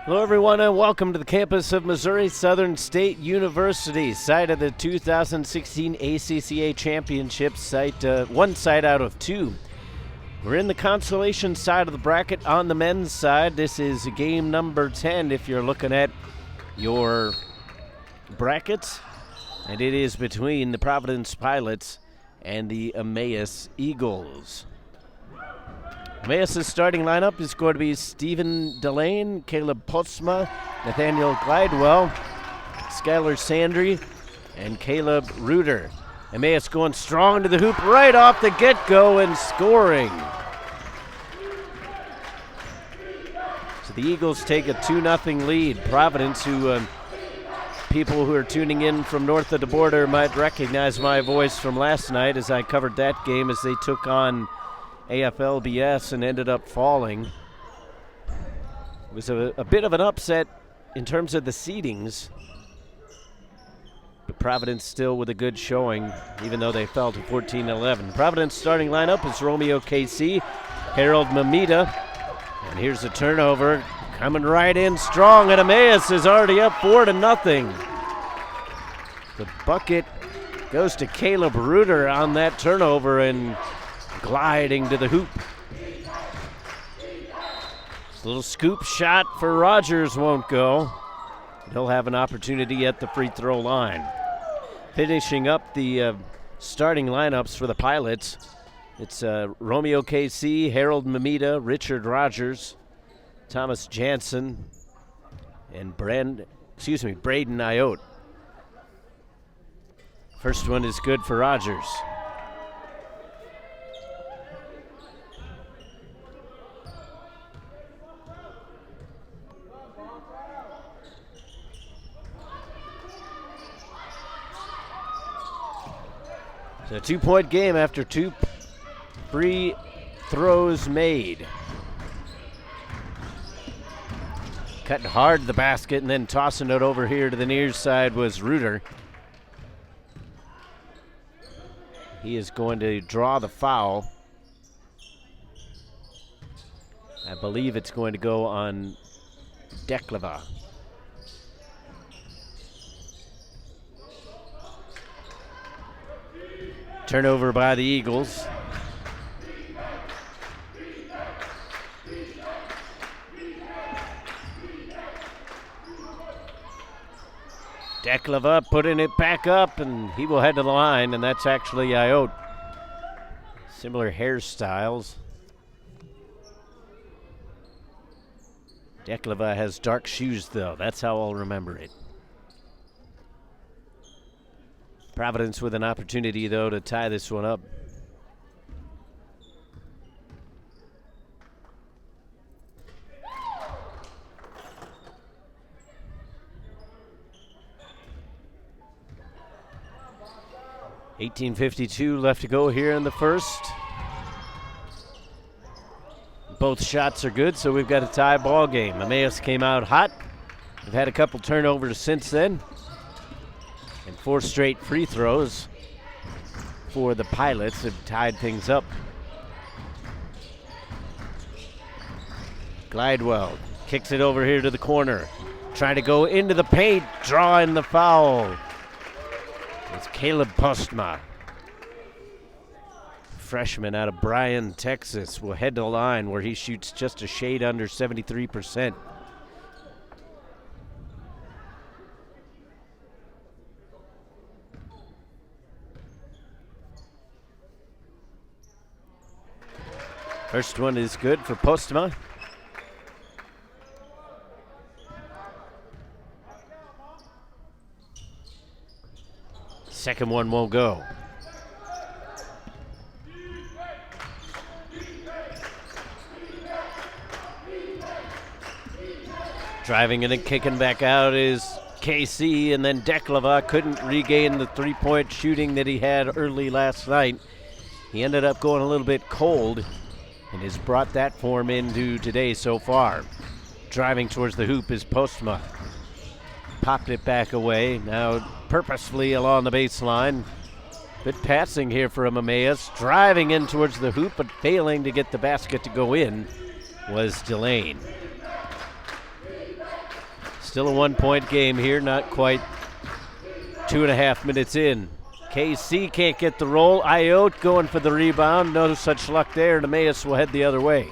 Hello, everyone, and welcome to the campus of Missouri Southern State University, site of the 2016 ACCA Championship, one site out of two. We're in the consolation side of the bracket on the men's side. This is game number 10 if you're looking at your brackets, and it is between the Providence Pilots and the Emmaus Eagles. Emmaus' starting lineup is going to be Stephen Delane, Caleb Postma, Nathaniel Glidewell, Skylar Sandry, and Caleb Reuter. Emmaus going strong to the hoop right off the get-go and scoring. So the Eagles take a 2-0 lead. Providence, people who are tuning in from north of the border might recognize my voice from last night as I covered that game as they took on AFLBS and ended up falling. It was a bit of an upset in terms of the seedings, but Providence still with a good showing, even though they fell to 14-11. Providence starting lineup is Romeo KC, Harold Mamita, and here's a turnover coming right in strong, and Emmaus is already up 4-0. The bucket goes to Caleb Reuter on that turnover and gliding to the hoop. A little scoop shot for Rogers won't go. He'll have an opportunity at the free throw line. Finishing up the starting lineups for the Pilots, it's Romeo KC, Harold Mamita, Richard Rogers, Thomas Jansen, and Braden Ayotte. First one is good for Rogers. A 2-point game after two free throws made. Cutting hard to the basket and then tossing it over here to the near side was Reuter. He is going to draw the foul. I believe it's going to go on Declava. Turnover by the Eagles. Declava putting it back up, and he will head to the line, and that's actually Ayotte. Similar hairstyles. Declava has dark shoes, though. That's how I'll remember it. Providence with an opportunity, though, to tie this one up. .1852 left to go here in the first. Both shots are good, so we've got a tie ball game. Emmaus came out hot. We've had a couple turnovers since then. And 4 straight free throws for the Pilots have tied things up. Glidewell kicks it over here to the corner. Trying to go into the paint, drawing the foul. It's Caleb Postma. Freshman out of Bryan, Texas, will head to the line where he shoots just a shade under 73%. First one is good for Postma. Second one won't go. Driving and then kicking back out is KC, and then Declava couldn't regain the three-point shooting that he had early last night. He ended up going a little bit cold and has brought that form into today so far. Driving towards the hoop is Postma. Popped it back away, now purposefully along the baseline. Good passing here from Emmaus. Driving in towards the hoop, but failing to get the basket to go in was Delane. Still a 1-point game here, not quite 2.5 minutes in. KC can't get the roll. Ayotte going for the rebound. No such luck there, and Emmaus will head the other way.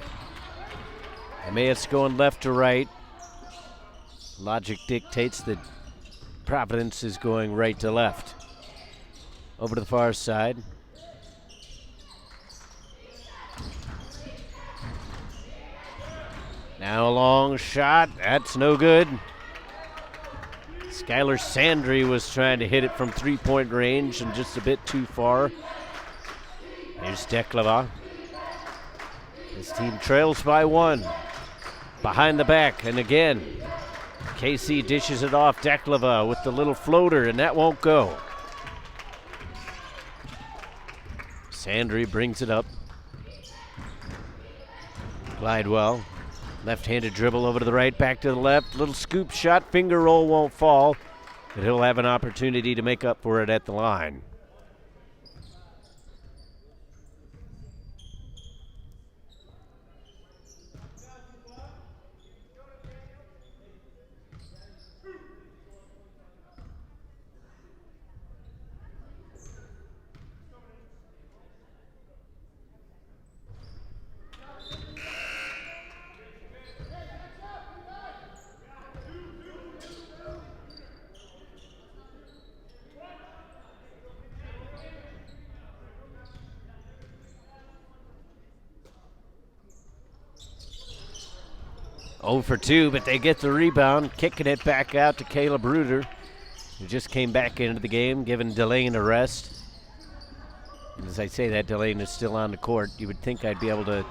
Emmaus going left to right. Logic dictates that Providence is going right to left. Over to the far side. Now a long shot. That's no good. Skylar Sandry was trying to hit it from three-point range and just a bit too far. Here's Declava. His team trails by 1. Behind the back, and again, KC dishes it off. Declava with the little floater, and that won't go. Sandry brings it up. Glidewell. Left-handed dribble over to the right, back to the left. Little scoop shot, finger roll won't fall. But he'll have an opportunity to make up for it at the line. Oh for 2, but they get the rebound, kicking it back out to Caleb Reuter, who just came back into the game, giving Delane a rest. And as I say that, Delane is still on the court. You would think I'd be able to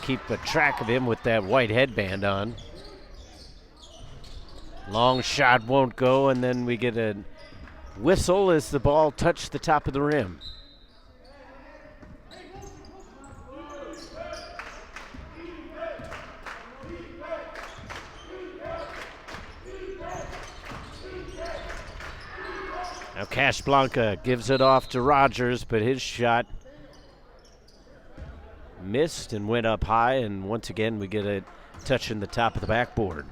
keep a track of him with that white headband on. Long shot won't go, and then we get a whistle as the ball touched the top of the rim. Now Casablanca gives it off to Rogers, but his shot missed and went up high, and once again we get a touch in the top of the backboard.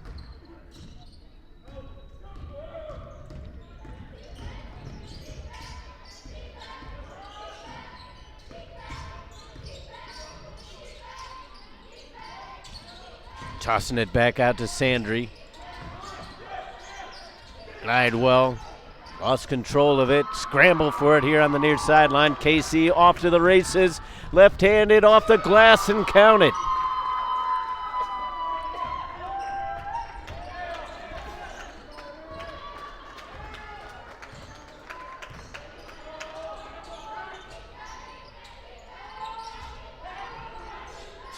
Tossing it back out to Sandry. Glidewell. Lost control of it. Scramble for it here on the near sideline. KC off to the races. Left-handed off the glass and count it.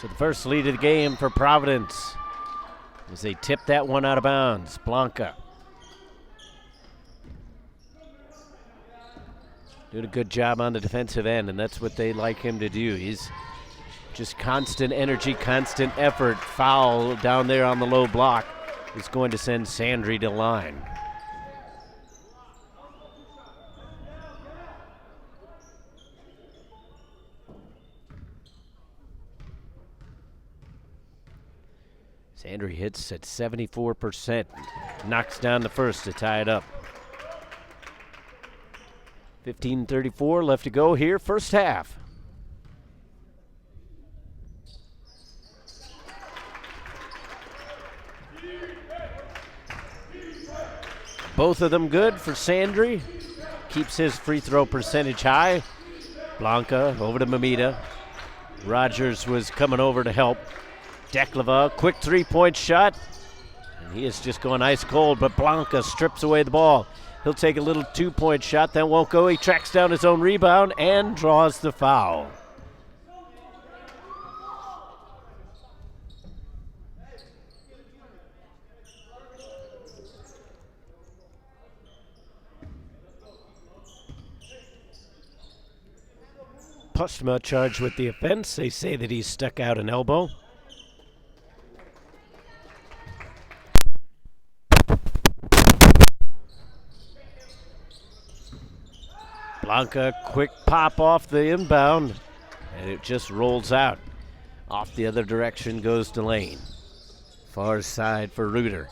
So the first lead of the game for Providence as they tip that one out of bounds. Blanca. Doing a good job on the defensive end, and that's what they like him to do. He's just constant energy, constant effort. Foul down there on the low block is going to send Sandry to line. Sandry hits at 74%. Knocks down the first to tie it up. 15:34 left to go here, first half. Both of them good for Sandry. Keeps his free throw percentage high. Blanca over to Mamita. Rogers was coming over to help. Declava, quick three-point shot. And he is just going ice cold, but Blanca strips away the ball. He'll take a little two-point shot, that won't go. He tracks down his own rebound and draws the foul. Postma charged with the offense. They say that he stuck out an elbow. Blanca, quick pop off the inbound, and it just rolls out. Off the other direction goes Delane. Far side for Reuter.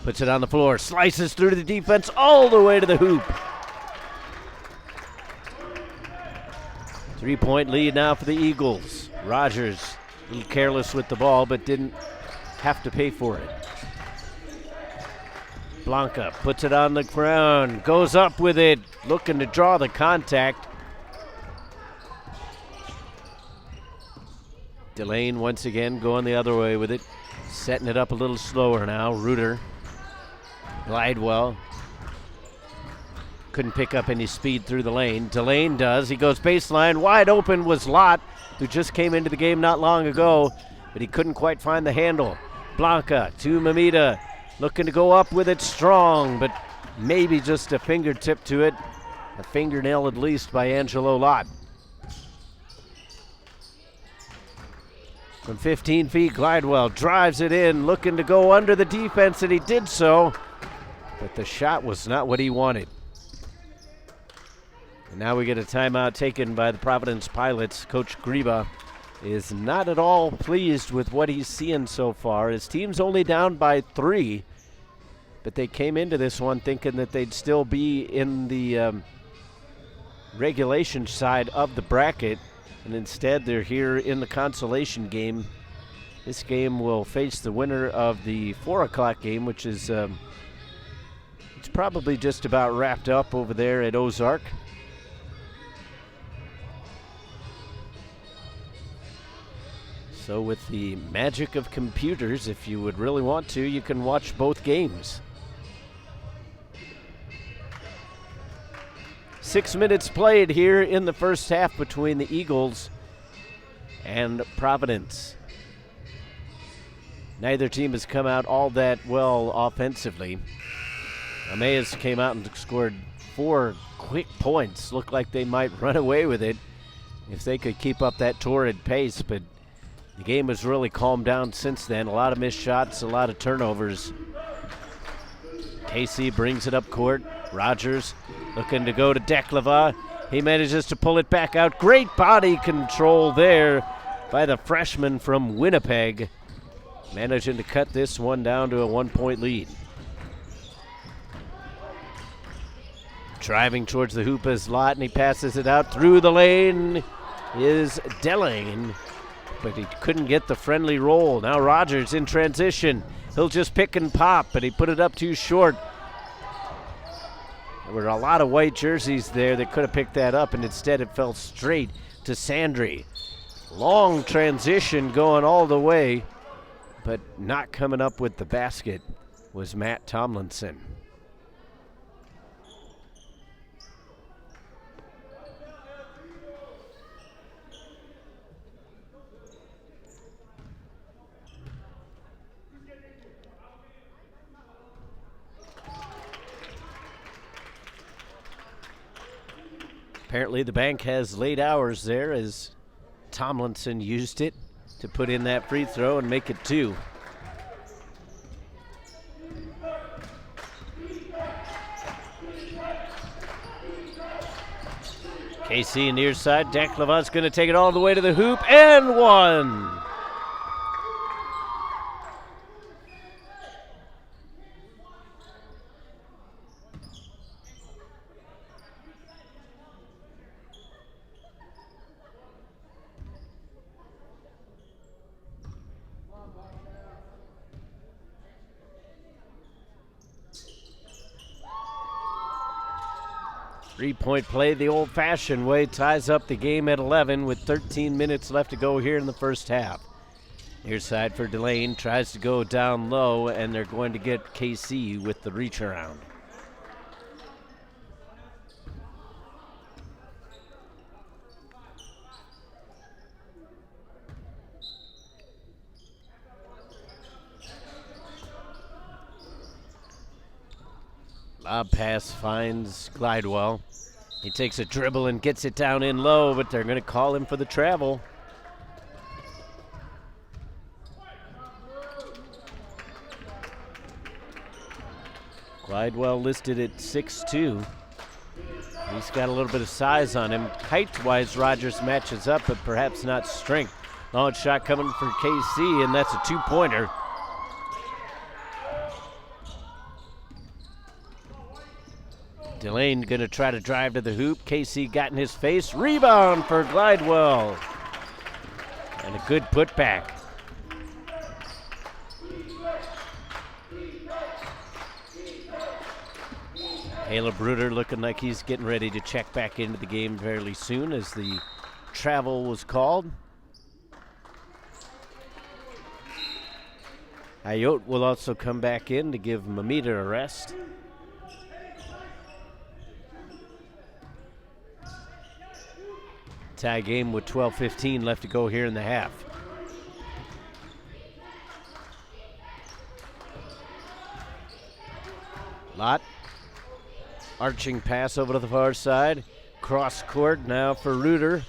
Puts it on the floor, slices through the defense all the way to the hoop. 3-point lead now for the Eagles. Rogers, a little careless with the ball, but didn't have to pay for it. Blanca puts it on the ground, goes up with it, looking to draw the contact. Delane once again going the other way with it, setting it up a little slower now. Reuter, Glidewell, couldn't pick up any speed through the lane. Delane does. He goes baseline. Wide open was Lott, who just came into the game not long ago, but he couldn't quite find the handle. Blanca to Mamita, looking to go up with it strong, but maybe just a fingertip to it. A fingernail at least by Angelo Lott. From 15 feet, Glidewell drives it in, looking to go under the defense, and he did so, but the shot was not what he wanted. And now we get a timeout taken by the Providence Pilots. Coach Greba is not at all pleased with what he's seeing so far. His team's only down by 3, but they came into this one thinking that they'd still be in the regulation side of the bracket, and instead they're here in the consolation game. This game will face the winner of the 4 o'clock game, which is it's probably just about wrapped up over there at Ozark. So with the magic of computers, if you would really want to, you can watch both games. 6 minutes played here in the first half between the Eagles and Providence. Neither team has come out all that well offensively. Emmaus came out and scored 4 quick points. Looked like they might run away with it if they could keep up that torrid pace, but the game has really calmed down since then. A lot of missed shots, a lot of turnovers. Casey brings it up court. Rogers looking to go to Declava. He manages to pull it back out. Great body control there by the freshman from Winnipeg. Managing to cut this one down to a 1-point lead. Driving towards the hoop is Lott, and he passes it out through the lane is Delane, but he couldn't get the friendly roll. Now Rogers in transition. He'll just pick and pop, but he put it up too short. There were a lot of white jerseys there that could have picked that up, and instead it fell straight to Sandry. Long transition going all the way, but not coming up with the basket was Matt Tomlinson. Apparently the bank has late hours there as Tomlinson used it to put in that free throw and make it 2. Casey near side. Declavant's going to take it all the way to the hoop and 1. Three-point play the old-fashioned way, ties up the game at 11 with 13 minutes left to go here in the first half. Near side for Delane, tries to go down low, and they're going to get KC with the reach around. Lob pass finds Glidewell. He takes a dribble and gets it down in low, but they're going to call him for the travel. Glidewell listed at 6'2". He's got a little bit of size on him. Height-wise, Rogers matches up, but perhaps not strength. Long shot coming for KC, and that's a 2-pointer. Delane going to try to drive to the hoop. Casey got in his face. Rebound for Glidewell. And a good putback. Caleb Ruder looking like he's getting ready to check back into the game fairly soon as the travel was called. Ayotte will also come back in to give Mamita a rest. Tie game with 12:15 left to go here in the half. Lott. Arching pass over to the far side. Cross court now for Ruder.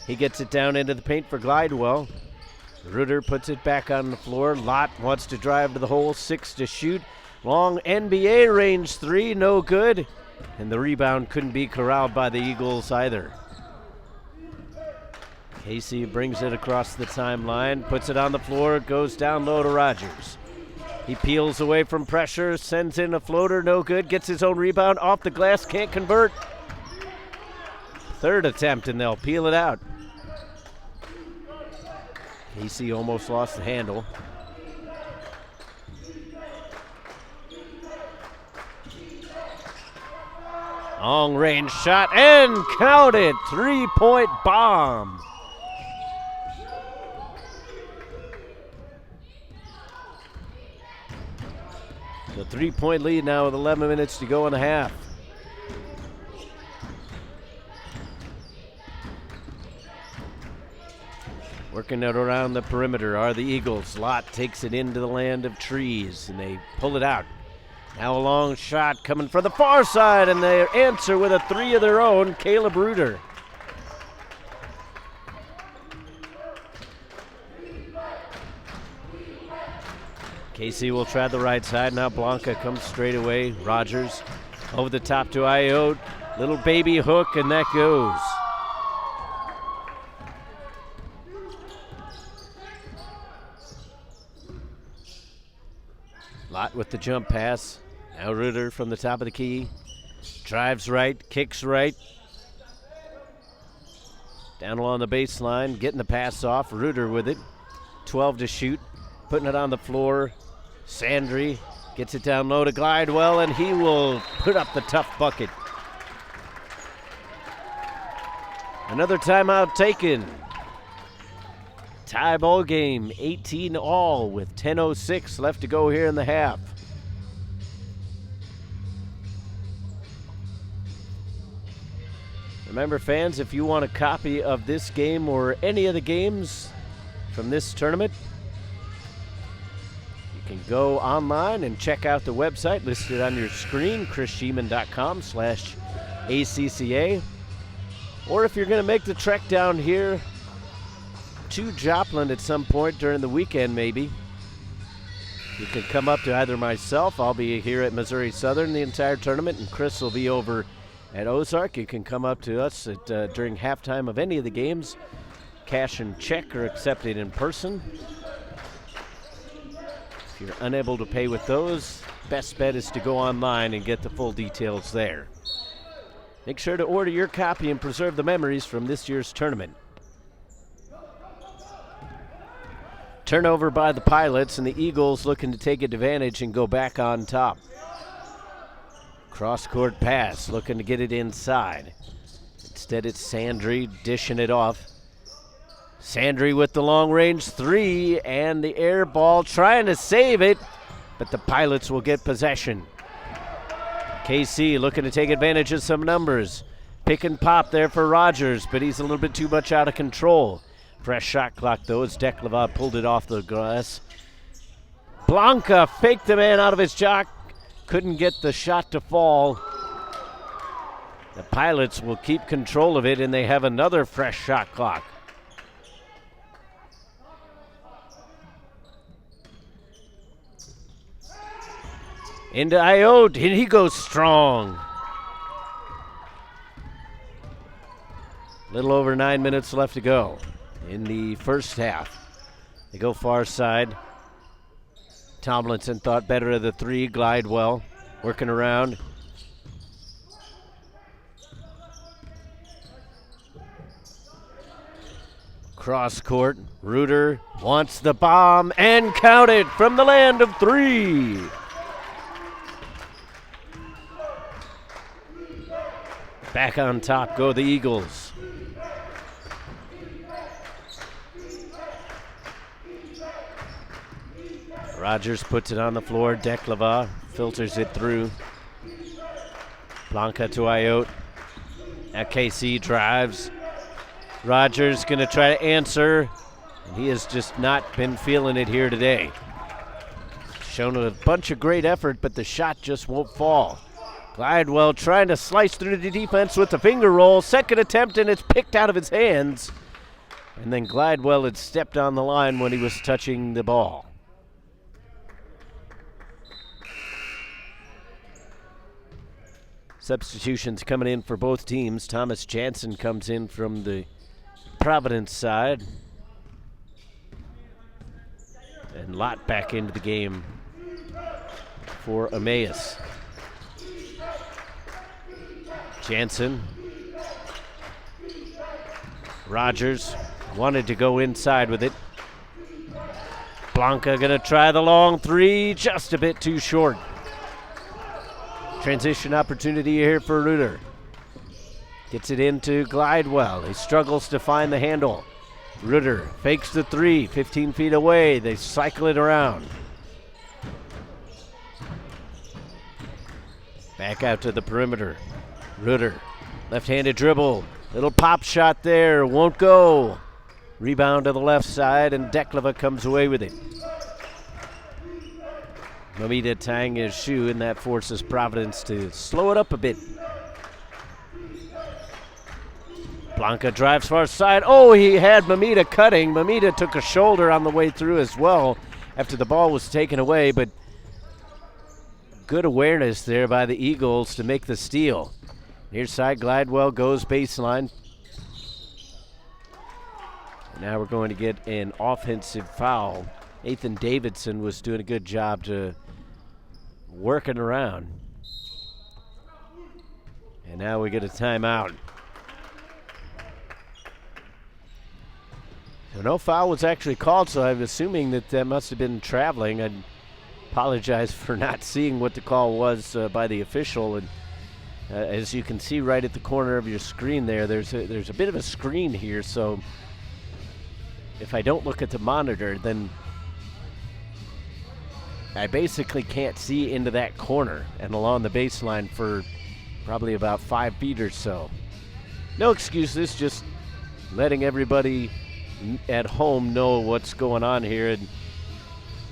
He gets it down into the paint for Glidewell. Ruder puts it back on the floor. Lott wants to drive to the hole. 6 to shoot. Long NBA range 3, no good. And the rebound couldn't be corralled by the Eagles either. Casey brings it across the timeline, puts it on the floor, goes down low to Rogers. He peels away from pressure, sends in a floater, no good, gets his own rebound, off the glass, can't convert. Third attempt, and they'll peel it out. Casey almost lost the handle. Long range shot, and count it, 3-point bomb. The 3-point lead now with 11 minutes to go in the half. Working it around the perimeter are the Eagles. Lott takes it into the land of trees, and they pull it out. Now a long shot coming from the far side, and they answer with a 3 of their own, Caleb Ruder. Casey will try the right side. Now Blanca comes straight away. Rogers over the top to Ayotte. Little baby hook, and that goes. Lott with the jump pass. Now Ruder from the top of the key. Drives right, kicks right. Down along the baseline, getting the pass off. Ruder with it. 12 to shoot. Putting it on the floor. Sandry gets it down low to Glidewell, and he will put up the tough bucket. Another timeout taken. Tie ball game, 18 all with 10:06 left to go here in the half. Remember, fans, if you want a copy of this game or any of the games from this tournament, you can go online and check out the website listed on your screen, chrisschiemann.com/ACCA. Or if you're going to make the trek down here to Joplin at some point during the weekend maybe, you can come up to either myself. I'll be here at Missouri Southern the entire tournament, and Chris will be over at Ozark. You can come up to us at during halftime of any of the games. Cash and check are accepted in person. If you're unable to pay with those, best bet is to go online and get the full details there. Make sure to order your copy and preserve the memories from this year's tournament. Turnover by the Pilots, and the Eagles looking to take advantage and go back on top. Cross-court pass, looking to get it inside. Instead, it's Sandry dishing it off. Sandry with the long-range 3, and the air ball trying to save it, but the Pilots will get possession. KC looking to take advantage of some numbers. Pick and pop there for Rogers, but he's a little bit too much out of control. Fresh shot clock, though, as Declava pulled it off the glass. Blanca faked the man out of his jock. Couldn't get the shot to fall. The Pilots will keep control of it, and they have another fresh shot clock. Into Ayotte, and he goes strong. Little over 9 minutes left to go in the first half. They go far side. Tomlinson thought better of the 3. Glidewell working around. Cross court, Reuter wants the bomb and count it from the land of 3. Back on top go the Eagles. Rogers puts it on the floor. Declava filters it through. Blanca to Ayotte. KC drives. Rogers going to try to answer. He has just not been feeling it here today. Shown a bunch of great effort, but the shot just won't fall. Glidewell trying to slice through the defense with the finger roll. Second attempt, and it's picked out of his hands. And then Glidewell had stepped on the line when he was touching the ball. Substitutions coming in for both teams. Thomas Jansen comes in from the Providence side. And Lott back into the game for Emmaus. Jansen. Rogers wanted to go inside with it. Blanca gonna try the long 3, just a bit too short. Transition opportunity here for Reuter. Gets it into Glidewell. He struggles to find the handle. Reuter fakes the 3, 15 feet away. They cycle it around. Back out to the perimeter. Reuter, left-handed dribble. Little pop shot there, won't go. Rebound to the left side, and Declava comes away with it. Mamita tying his shoe, and that forces Providence to slow it up a bit. Blanca drives far side. Oh, he had Mamita cutting. Mamita took a shoulder on the way through as well after the ball was taken away, but good awareness there by the Eagles to make the steal. Near side, Glidewell goes baseline. And now we're going to get an offensive foul. Nathan Davidson was doing a good job to working around. And now we get a timeout. So no foul was actually called, so I'm assuming that that must have been traveling. I apologize for not seeing what the call was by the official. And as you can see right at the corner of your screen there, there's a bit of a screen here, so if I don't look at the monitor, then I basically can't see into that corner and along the baseline for probably about 5 feet or so. No excuses, just letting everybody at home know what's going on here. And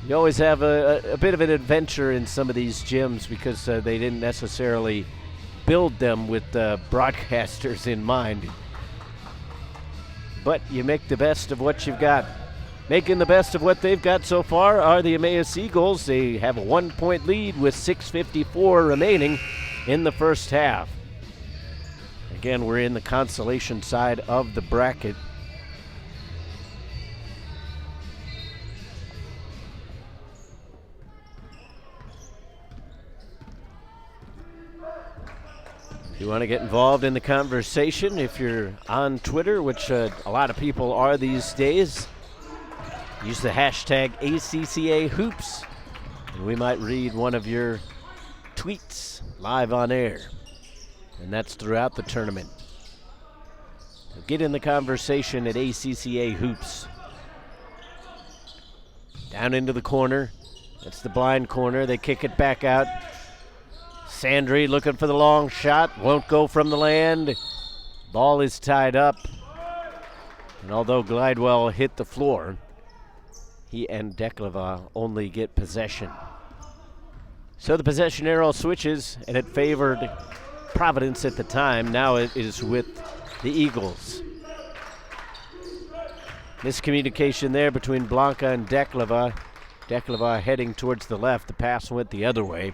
you always have a bit of an adventure in some of these gyms because they didn't necessarily build them with broadcasters in mind. But you make the best of what you've got. Making the best of what they've got so far are the Emmaus Eagles. They have a 1-point lead with 6:54 remaining in the first half. Again, we're in the consolation side of the bracket. If you want to get involved in the conversation, if you're on Twitter, which a lot of people are these days, use the hashtag ACCA Hoops, and we might read one of your tweets live on air. And that's throughout the tournament. So get in the conversation at ACCA Hoops. Down into the corner. That's the blind corner. They kick it back out. Sandry looking for the long shot. Won't go from the land. Ball is tied up. And although Glidewell hit the floor, he and Declava only get possession. So the possession arrow switches, and it favored Providence at the time. Now it is with the Eagles. Miscommunication there between Blanca and Declava. Declava heading towards the left. The pass went the other way.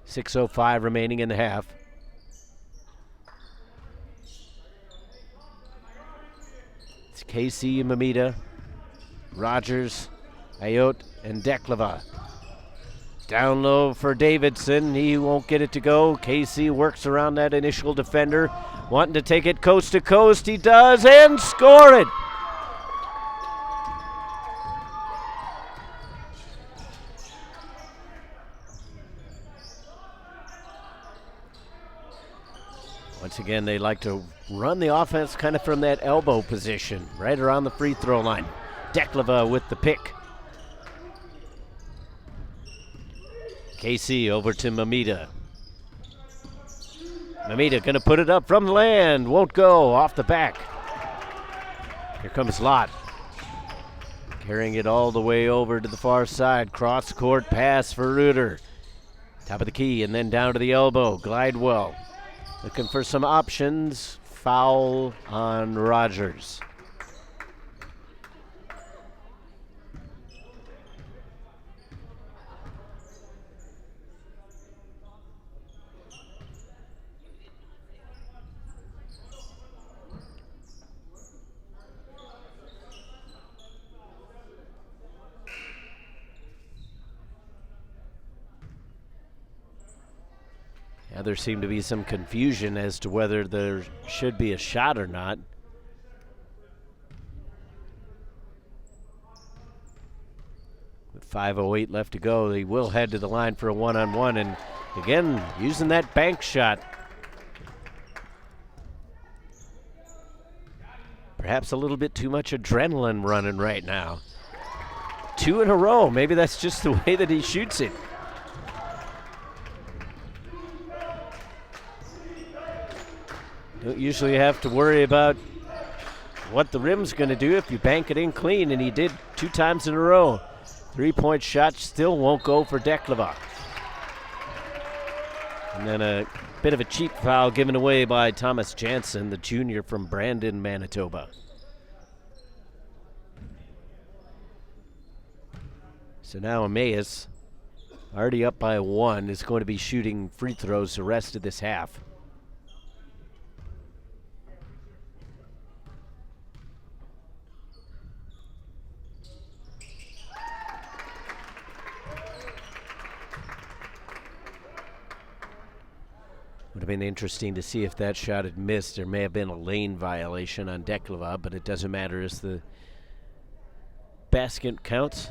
6:05 remaining in the half. It's KC and Mamita, Rogers, Ayotte, and Declava. Down low for Davidson. He won't get it to go. KC works around that initial defender. Wanting to take it coast to coast. He does, and score it. Once again, they like to run the offense kind of from that elbow position, right around the free throw line. Dekleva with the pick. KC over to Mamita. Mamita going to put it up from the land. Won't go. Off the back. Here comes Lott. Carrying it all the way over to the far side. Cross-court pass for Reuter. Top of the key and then down to the elbow. Glidewell looking for some options. Foul on Rogers. Now there seemed to be some confusion as to whether there should be a shot or not. With 5:08 left to go, they will head to the line for a one-on-one, and again, using that bank shot. Perhaps a little bit too much adrenaline running right now. 2 in a row. Maybe that's just the way that he shoots it. Don't usually have to worry about what the rim's going to do if you bank it in clean, and he did 2 times in a row. 3-point shot still won't go for Dekleva. And then a bit of a cheap foul given away by Thomas Jansen, the junior from Brandon, Manitoba. So now Emmaus, already up by 1, is going to be shooting free throws the rest of this half. Would have been interesting to see if that shot had missed. There may have been a lane violation on Dekleva, but it doesn't matter as the basket counts.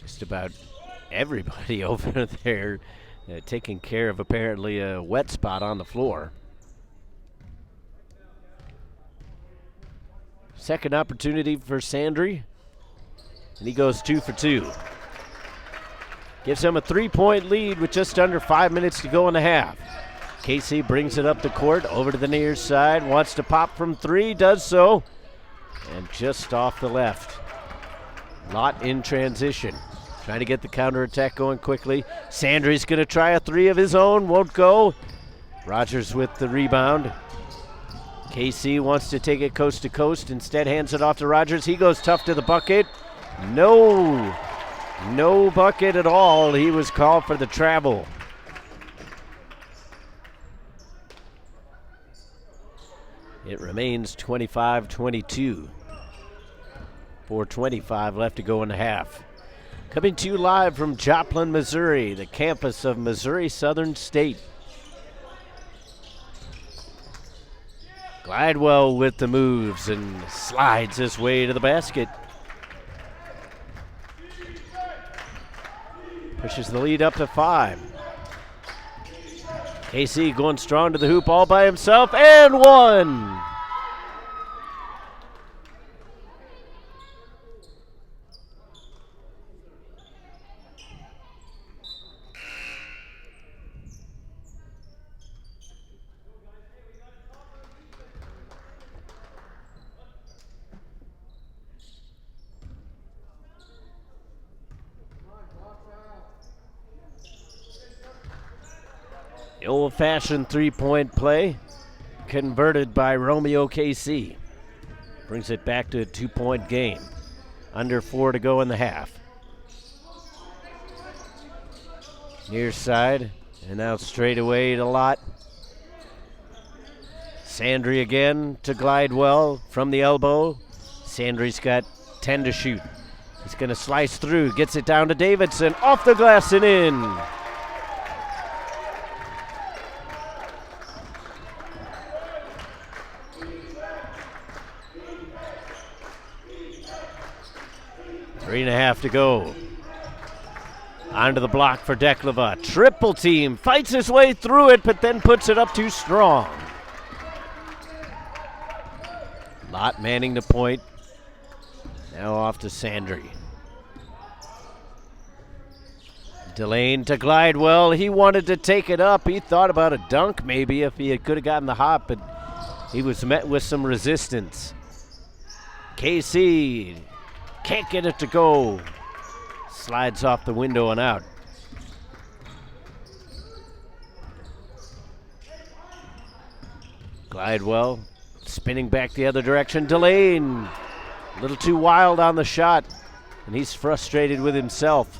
Just about everybody over there taking care of apparently a wet spot on the floor. Second opportunity for Sandry. And he goes 2 for 2. Gives him a 3-point lead with just under 5 minutes to go in the half. KC brings it up the court, over to the near side, wants to pop from 3, does so, and just off the left. Lott in transition, trying to get the counterattack going quickly. Sandry's going to try a 3 of his own, won't go. Rogers with the rebound. KC wants to take it coast to coast, instead hands it off to Rogers. He goes tough to the bucket. No bucket at all. He was called for the travel. It remains 25-22. 4:25 left to go in the half. Coming to you live from Joplin, Missouri, the campus of Missouri Southern State. Glidewell with the moves and slides his way to the basket. Pushes the lead up to 5. KC going strong to the hoop all by himself, and 1. The old-fashioned 3-point play converted by Romeo KC. Brings it back to a 2-point game. Under 4 to go in the half. Near side, and now straight away to Lott. Sandry again to Glidewell from the elbow. Sandry's got 10 to shoot. He's going to slice through, gets it down to Davidson, off the glass and in. Three and a half to go. Onto the block for Declava. Triple team, fights his way through it, but then puts it up too strong. Lott manning the point. Now off to Sandry. Delane to Glidewell. He wanted to take it up. He thought about a dunk maybe if he could have gotten the hop, but he was met with some resistance. KC can't get it to go. Slides off the window and out. Glidewell spinning back the other direction. Delane, a little too wild on the shot, and he's frustrated with himself.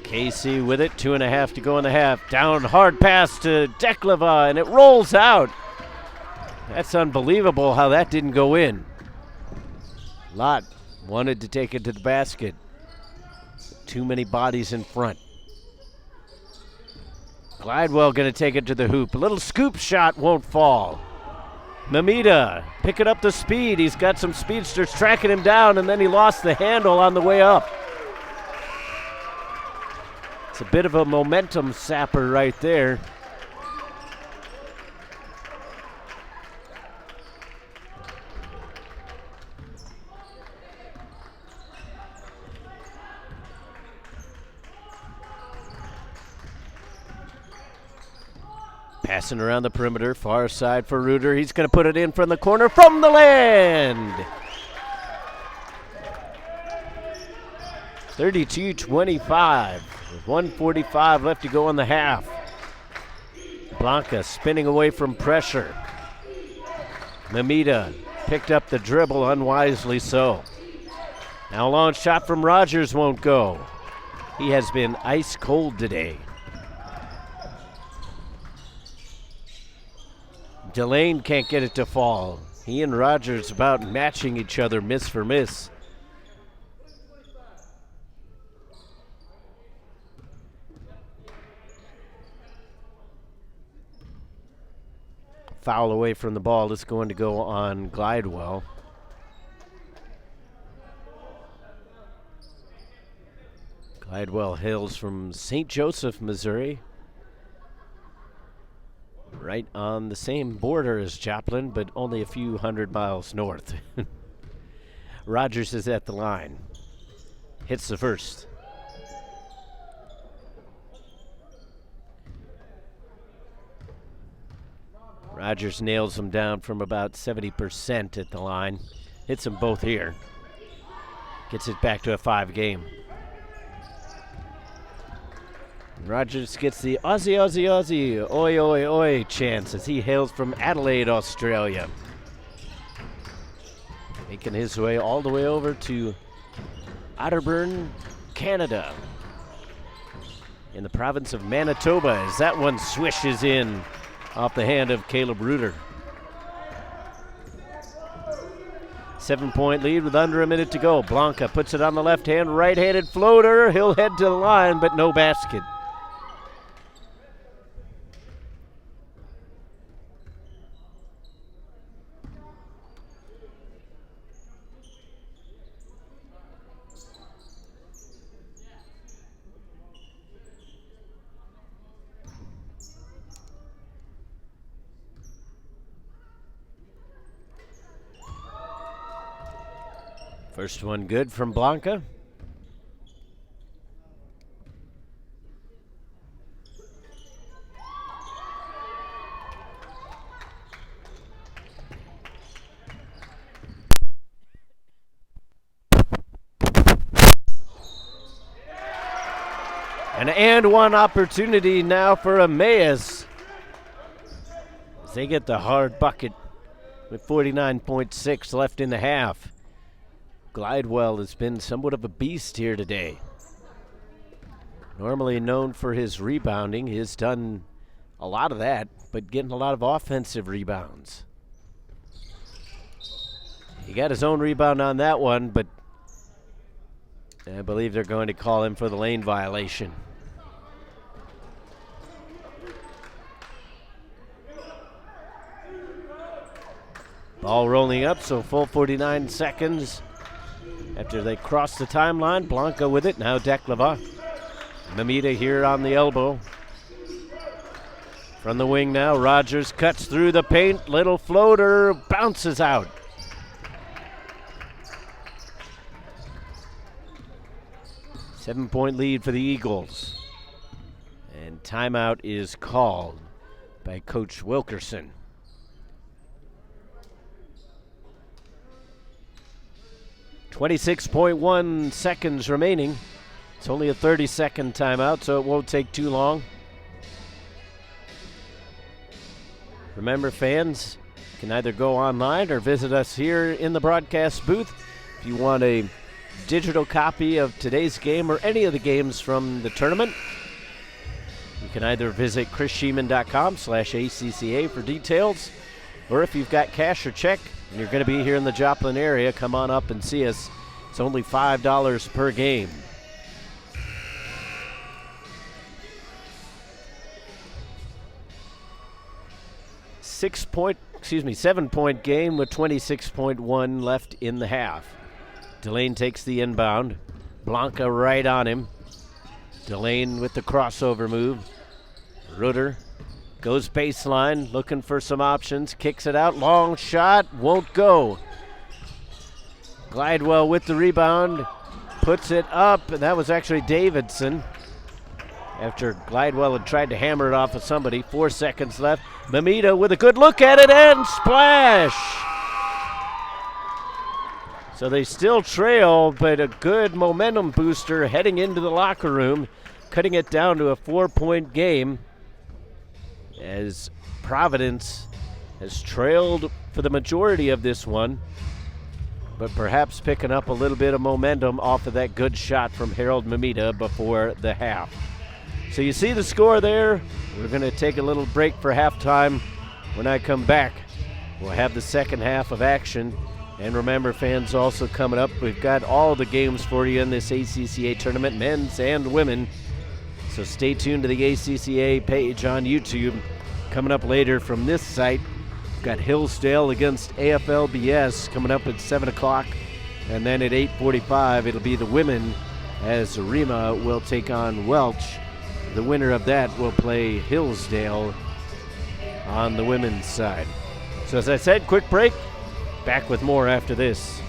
Casey with it, 2.5 to go in the half. Down, hard pass to Declava, and it rolls out. That's unbelievable how that didn't go in. Lott wanted to take it to the basket. Too many bodies in front. Glidewell going to take it to the hoop. A little scoop shot won't fall. Mamita picking up the speed. He's got some speedsters tracking him down, and then he lost the handle on the way up. It's a bit of a momentum sapper right there. Passing around the perimeter, far side for Reuter. He's going to put it in from the corner, from the land. 32-25, with 1:45 left to go in the half. Blanca spinning away from pressure. Mamita picked up the dribble, unwisely so. Now a long shot from Rogers won't go. He has been ice cold today. Delane can't get it to fall. He and Rogers about matching each other miss for miss. Foul away from the ball is going to go on Glidewell. Glidewell hails from St. Joseph, Missouri. Right on the same border as Joplin, but only a few hundred miles north. Rogers is at the line. Hits the first. Rogers nails them down from about 70% at the line. Hits them both here. Gets it back to a 5 game. Rogers gets the Aussie, Aussie, Aussie, oi, oi, oi chance as he hails from Adelaide, Australia. Making his way all the way over to Otterburn, Canada. In the province of Manitoba as that one swishes in off the hand of Caleb Reuter. 7-point lead with under a minute to go. Blanca puts it on the left hand, right-handed floater. He'll head to the line, but no basket. First one good from Blanca. And one opportunity now for Emmaus. As they get the hard bucket with 49.6 left in the half. Glidewell has been somewhat of a beast here today. Normally known for his rebounding. He has done a lot of that, but getting a lot of offensive rebounds. He got his own rebound on that one, but I believe they're going to call him for the lane violation. Ball rolling up, so full 49 seconds after they cross the timeline. Blanca with it, now Dekleva. Mamita here on the elbow. From the wing now, Rogers cuts through the paint. Little floater, bounces out. Seven-point lead for the Eagles. And timeout is called by Coach Wilkerson. .1 seconds remaining. It's only a 30-second timeout, so it won't take too long. Remember, fans can either go online or visit us here in the broadcast booth. If you want a digital copy of today's game or any of the games from the tournament, you can either visit chrisscheeman.com/ACCA for details, or if you've got cash or check and you're going to be here in the Joplin area, come on up and see us. It's only $5 per game. Seven-point game with 26.1 left in the half. Delane takes the inbound. Blanca right on him. Delane with the crossover move. Reuter goes baseline, looking for some options. Kicks it out, long shot, won't go. Glidewell with the rebound, puts it up, and that was actually Davidson. After Glidewell had tried to hammer it off of somebody. 4 seconds left. Mamita with a good look at it and splash. So they still trail, but a good momentum booster heading into the locker room, cutting it down to a 4-point game as Providence has trailed for the majority of this one, but perhaps picking up a little bit of momentum off of that good shot from Harold Mamita before the half. So you see the score there. We're going to take a little break for halftime. When I come back, we'll have the second half of action. And remember, fans, also coming up, we've got all the games for you in this ACCA tournament, men's and women. So stay tuned to the ACCA page on YouTube. Coming up later from this site, we've got Hillsdale against AFLBS coming up at 7 o'clock. And then at 8:45, it'll be the women as Rima will take on Welch. The winner of that will play Hillsdale on the women's side. So as I said, quick break. Back with more after this.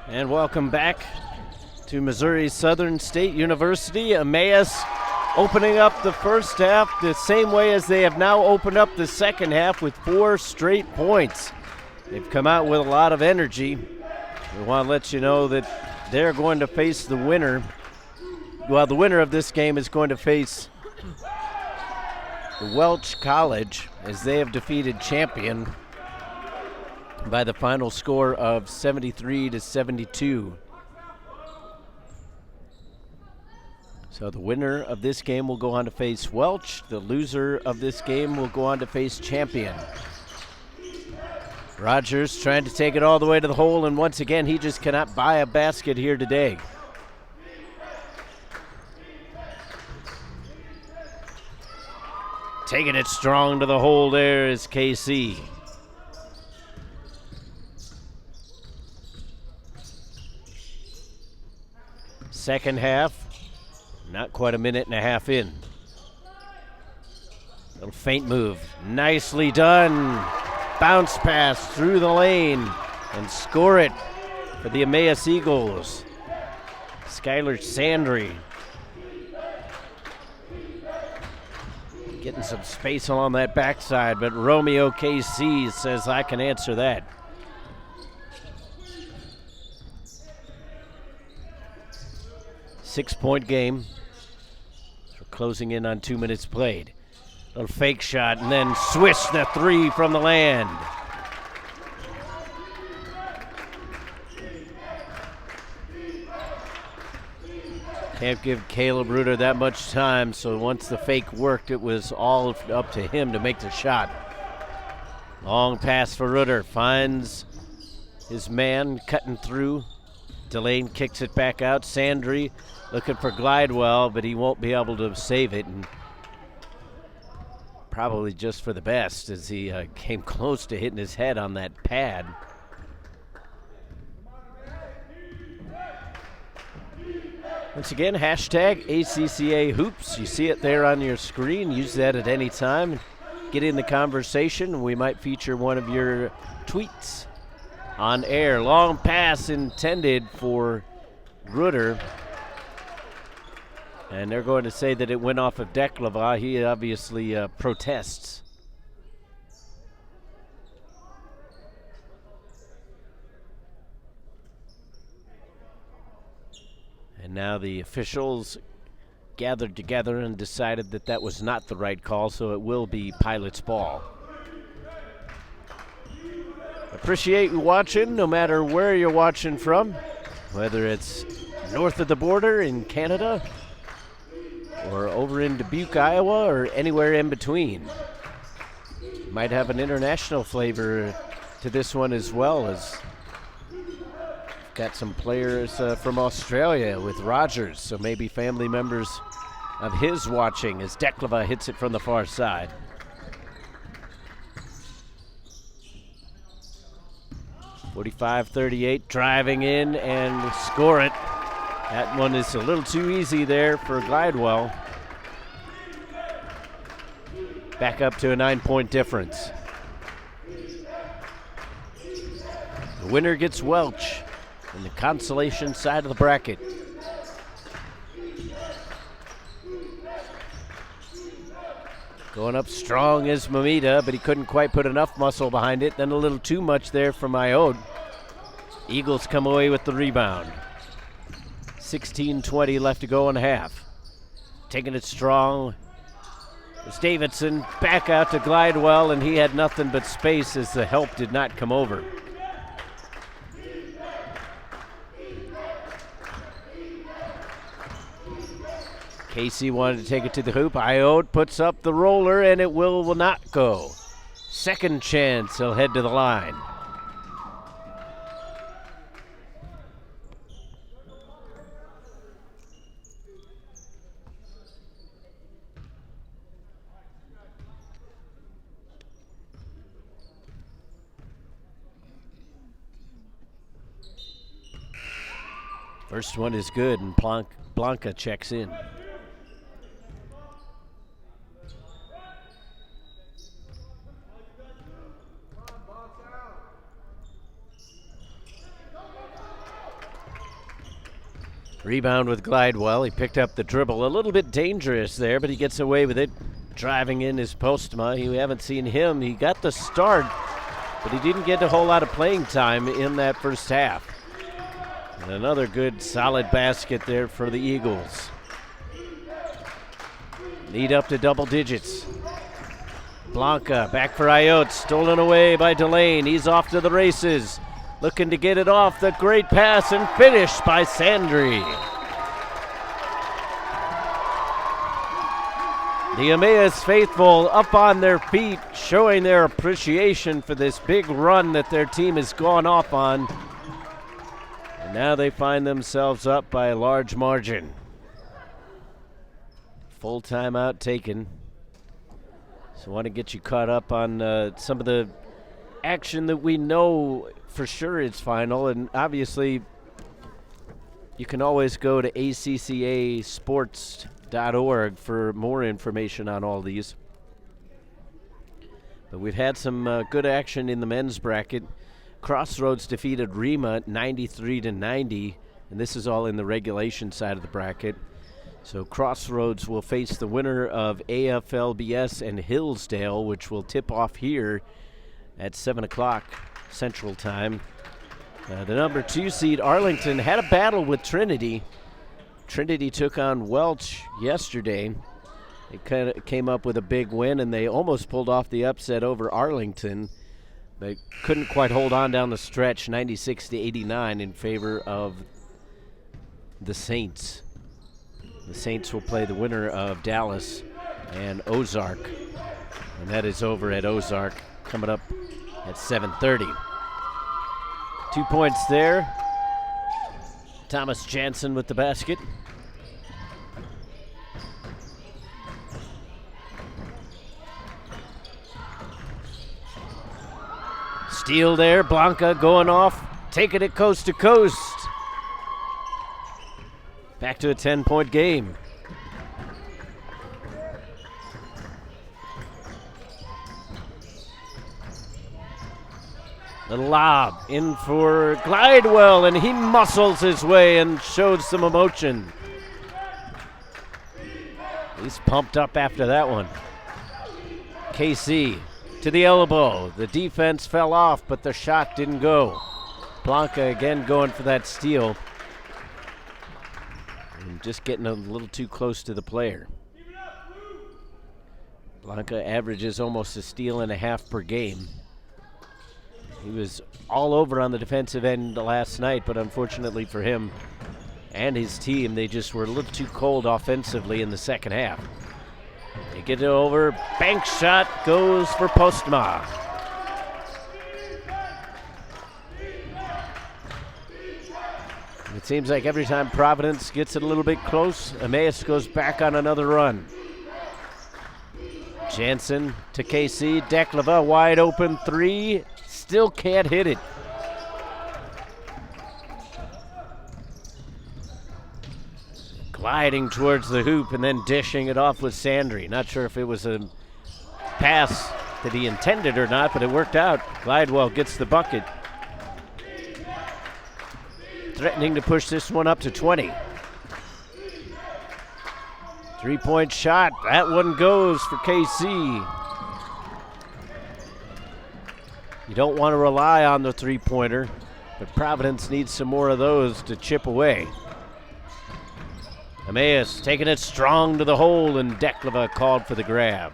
And welcome back to Missouri Southern State University. Emmaus opening up the first half the same way as they have now opened up the second half with 4 straight points. They've come out with a lot of energy. We want to let you know that they're going to face the winner. Well, the winner of this game is going to face Welch College, as they have defeated Champion by the final score of 73-72. So the winner of this game will go on to face Welch. The loser of this game will go on to face Champion. Rogers trying to take it all the way to the hole, and once again, he just cannot buy a basket here today. Taking it strong to the hole there is KC. Second half, not quite a minute and a half in. Little feint move, nicely done. Bounce pass through the lane and score it for the Emmaus Eagles. Skylar Sandry getting some space along that backside, but Romeo KC says, I can answer that. Six-point game. We're closing in on 2 minutes played. Little fake shot, and then swish the three from the land. Can't give Caleb Reuter that much time, so once the fake worked, it was all up to him to make the shot. Long pass for Reuter, finds his man cutting through. Delane kicks it back out. Sandry looking for Glidewell, but he won't be able to save it, and probably just for the best, as he came close to hitting his head on that pad. Once again, hashtag ACCA Hoops. You see it there on your screen. Use that at any time. Get in the conversation. We might feature one of your tweets on air. Long pass intended for Reuter. And they're going to say that it went off of Declava. He obviously protests. And now the officials gathered together and decided that that was not the right call, so it will be Pilot's ball. Appreciate you watching, no matter where you're watching from, whether it's north of the border in Canada or over in Dubuque, Iowa, or anywhere in between. Might have an international flavor to this one as well, as got some players from Australia with Rogers, so maybe family members of his watching as Declava hits it from the far side. .45-38, driving in and score it. That one is a little too easy there for Glidewell. Back up to a 9-point difference. The winner gets Welch in the consolation side of the bracket. Going up strong is Mamita, but he couldn't quite put enough muscle behind it. Then a little too much there from Iode. Eagles come away with the rebound. 16:20 left to go in half. Taking it strong is Davidson. Back out to Glidewell, and he had nothing but space as the help did not come over. Casey wanted to take it to the hoop. Iode puts up the roller, and it will not go. Second chance, he'll head to the line. First one is good, and Blanca checks in. Rebound with Glidewell. He picked up the dribble. A little bit dangerous there, but he gets away with it. Driving in his Postma. We haven't seen him. He got the start, but he didn't get a whole lot of playing time in that first half. And another good, solid basket there for the Eagles. Lead up to double digits. Blanca back for Ayotte. Stolen away by Delane. He's off to the races. Looking to get it off. The great pass and finish by Sandry. The Emmaus faithful up on their feet, showing their appreciation for this big run that their team has gone off on. And now they find themselves up by a large margin. Full timeout taken. So I want to get you caught up on some of the action that we know for sure is final. And obviously, you can always go to ACCAsports.org for more information on all these. But we've had some good action in the men's bracket. Crossroads defeated Rima 93-90, and this is all in the regulation side of the bracket. So Crossroads will face the winner of AFLBS and Hillsdale, which will tip off here at 7 o'clock Central Time. The number 2 seed Arlington had a battle with Trinity. Trinity took on Welch yesterday. They kind of came up with a big win, and they almost pulled off the upset over Arlington. They couldn't quite hold on down the stretch, 96-89 in favor of the Saints. The Saints will play the winner of Dallas and Ozark, and that is over at Ozark coming up at 7:30. 2 points there. Thomas Jansen with the basket. Steal there, Blanca going off, taking it coast to coast. Back to a 10-point game. The lob in for Glidewell, and he muscles his way and showed some emotion. He's pumped up after that one. KC to the elbow. The defense fell off, but the shot didn't go. Blanca again going for that steal. And just getting a little too close to the player. Blanca averages almost a steal and a half per game. He was all over on the defensive end last night, but unfortunately for him and his team, they just were a little too cold offensively in the second half. They get it over. Bank shot goes for Postma. It seems like every time Providence gets it a little bit close, Emmaus goes back on another run. Jansen to KC. Declava wide open three. Still can't hit it. Gliding towards the hoop and then dishing it off with Sandry. Not sure if it was a pass that he intended or not, but it worked out. Glidewell gets the bucket. Threatening to push this one up to 20. 3-point shot. That one goes for KC. You don't want to rely on the three-pointer, but Providence needs some more of those to chip away. Emmaus taking it strong to the hole, and Declava called for the grab.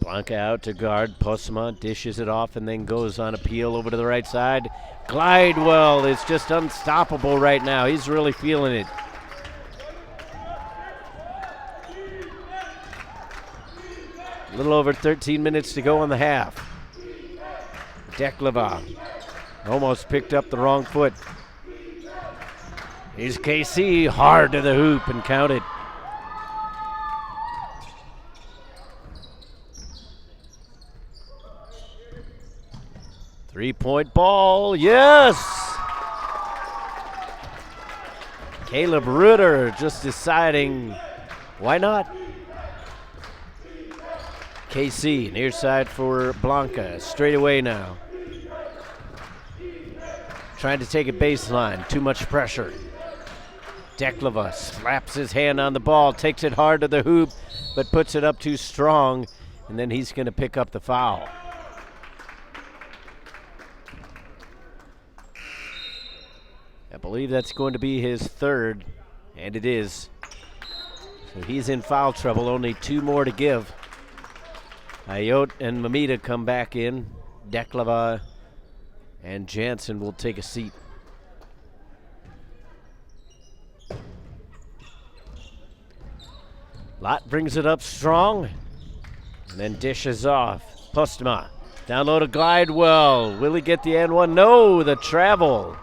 Blanca out to guard. Postma dishes it off and then goes on a peel over to the right side. Glidewell is just unstoppable right now. He's really feeling it. A little over 13 minutes to go in the half. Declava almost picked up the wrong foot. Here's KC hard to the hoop and counted. Three-point ball, yes! Caleb Rutter just deciding, why not? KC, near side for Blanca, straight away now. Trying to take it baseline, too much pressure. Dekleva slaps his hand on the ball, takes it hard to the hoop, but puts it up too strong, and then he's going to pick up the foul. I believe that's going to be his third, and it is. So he's in foul trouble, only 2 more to give. Ayot and Mamita come back in. Dekleva and Jansen will take a seat. Lott brings it up strong and then dishes off. Postma down low to Glidewell. Will he get the and one? No, the travel.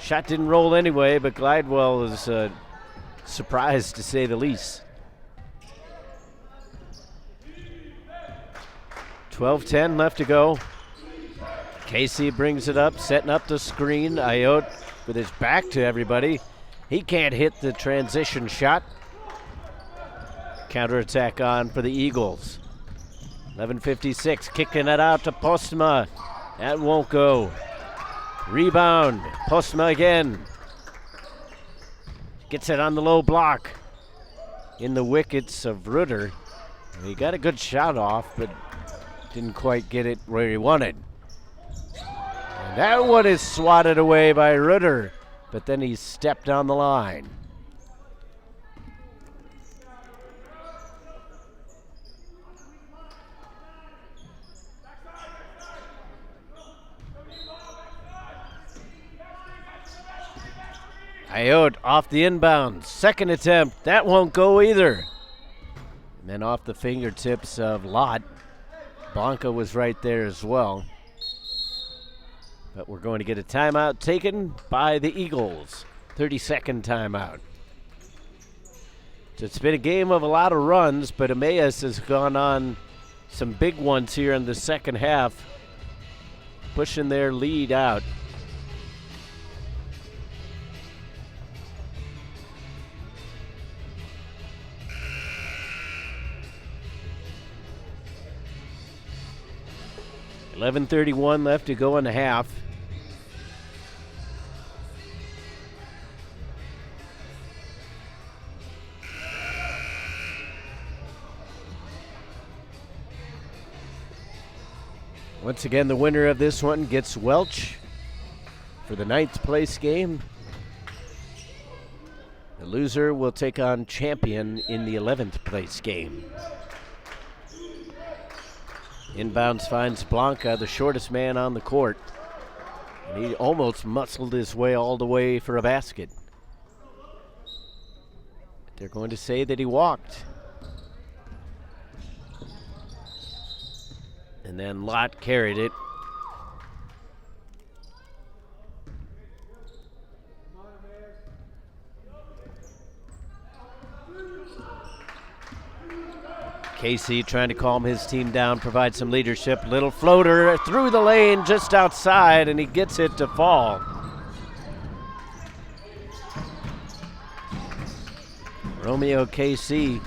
Shot didn't roll anyway, but Glidewell is surprised to say the least. 12-10 left to go. Casey brings it up, setting up the screen. Ayot with his back to everybody. He can't hit the transition shot. Counterattack on for the Eagles. 11:56, kicking it out to Postma. That won't go. Rebound, Postma again. Gets it on the low block. In the wickets of Rutter. He got a good shot off, but didn't quite get it where he wanted. And that one is swatted away by Rutter, but then he stepped on the line. Ayot off the inbound, second attempt, that won't go either. And then off the fingertips of Lott. Blanca was right there as well. But we're going to get a timeout taken by the Eagles. 30-second timeout. So it's been a game of a lot of runs, but Emmaus has gone on some big ones here in the second half, pushing their lead out. $11:31 left to go in the half. Once again, the winner of this one gets Welch for the 9th place game. The loser will take on Champion in the 11th place game. Inbounds finds Blanca, the shortest man on the court. And he almost muscled his way all the way for a basket. They're going to say that he walked. And then Lott carried it. Casey trying to calm his team down, provide some leadership. Little floater through the lane just outside, and he gets it to fall. Romeo KC,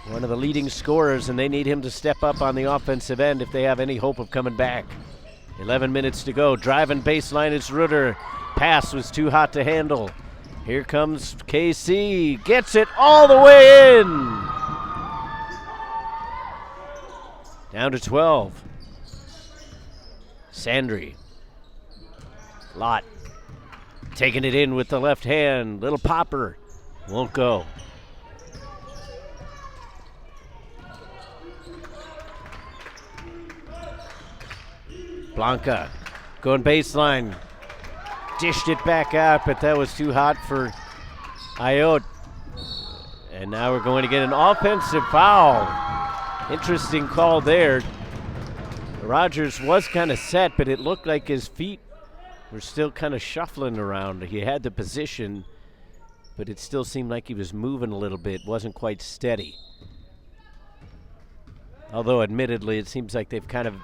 one of the leading scorers, and they need him to step up on the offensive end if they have any hope of coming back. 11 minutes to go. Driving baseline is Rutter. Pass was too hot to handle. Here comes KC. Gets it all the way in. Down to 12. Sandry. Lott taking it in with the left hand. Little popper. Won't go. Blanca going baseline. Dished it back out, but that was too hot for Ayot. And now we're going to get an offensive foul. Interesting call there. Rogers was kind of set, but it looked like his feet were still kind of shuffling around. He had the position, but it still seemed like he was moving a little bit, wasn't quite steady. Although admittedly, it seems like they've kind of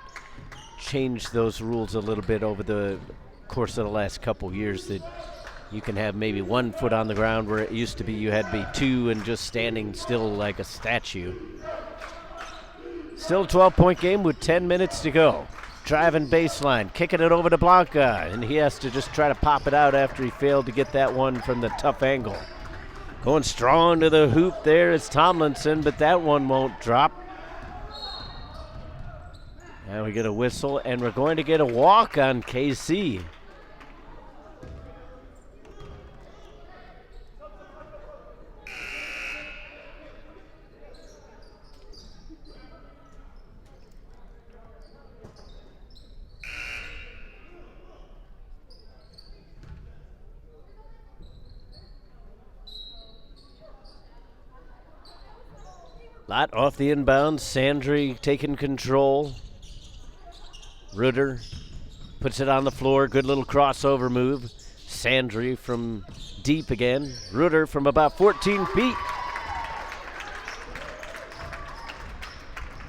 changed those rules a little bit over the course of the last couple years, that You can have maybe 1 foot on the ground where it used to be you had to be 2 and just standing still like a statue. Still a 12-point game with 10 minutes to go. Driving baseline, kicking it over to Blanca, and he has to just try to pop it out after he failed to get that one from the tough angle. Going strong to the hoop there is Tomlinson, but that one won't drop. Now we get a whistle, and we're going to get a walk on KC. Lot off the inbound. Sandry taking control. Reuter puts it on the floor. Good little crossover move. Sandry from deep again. Reuter from about 14 feet.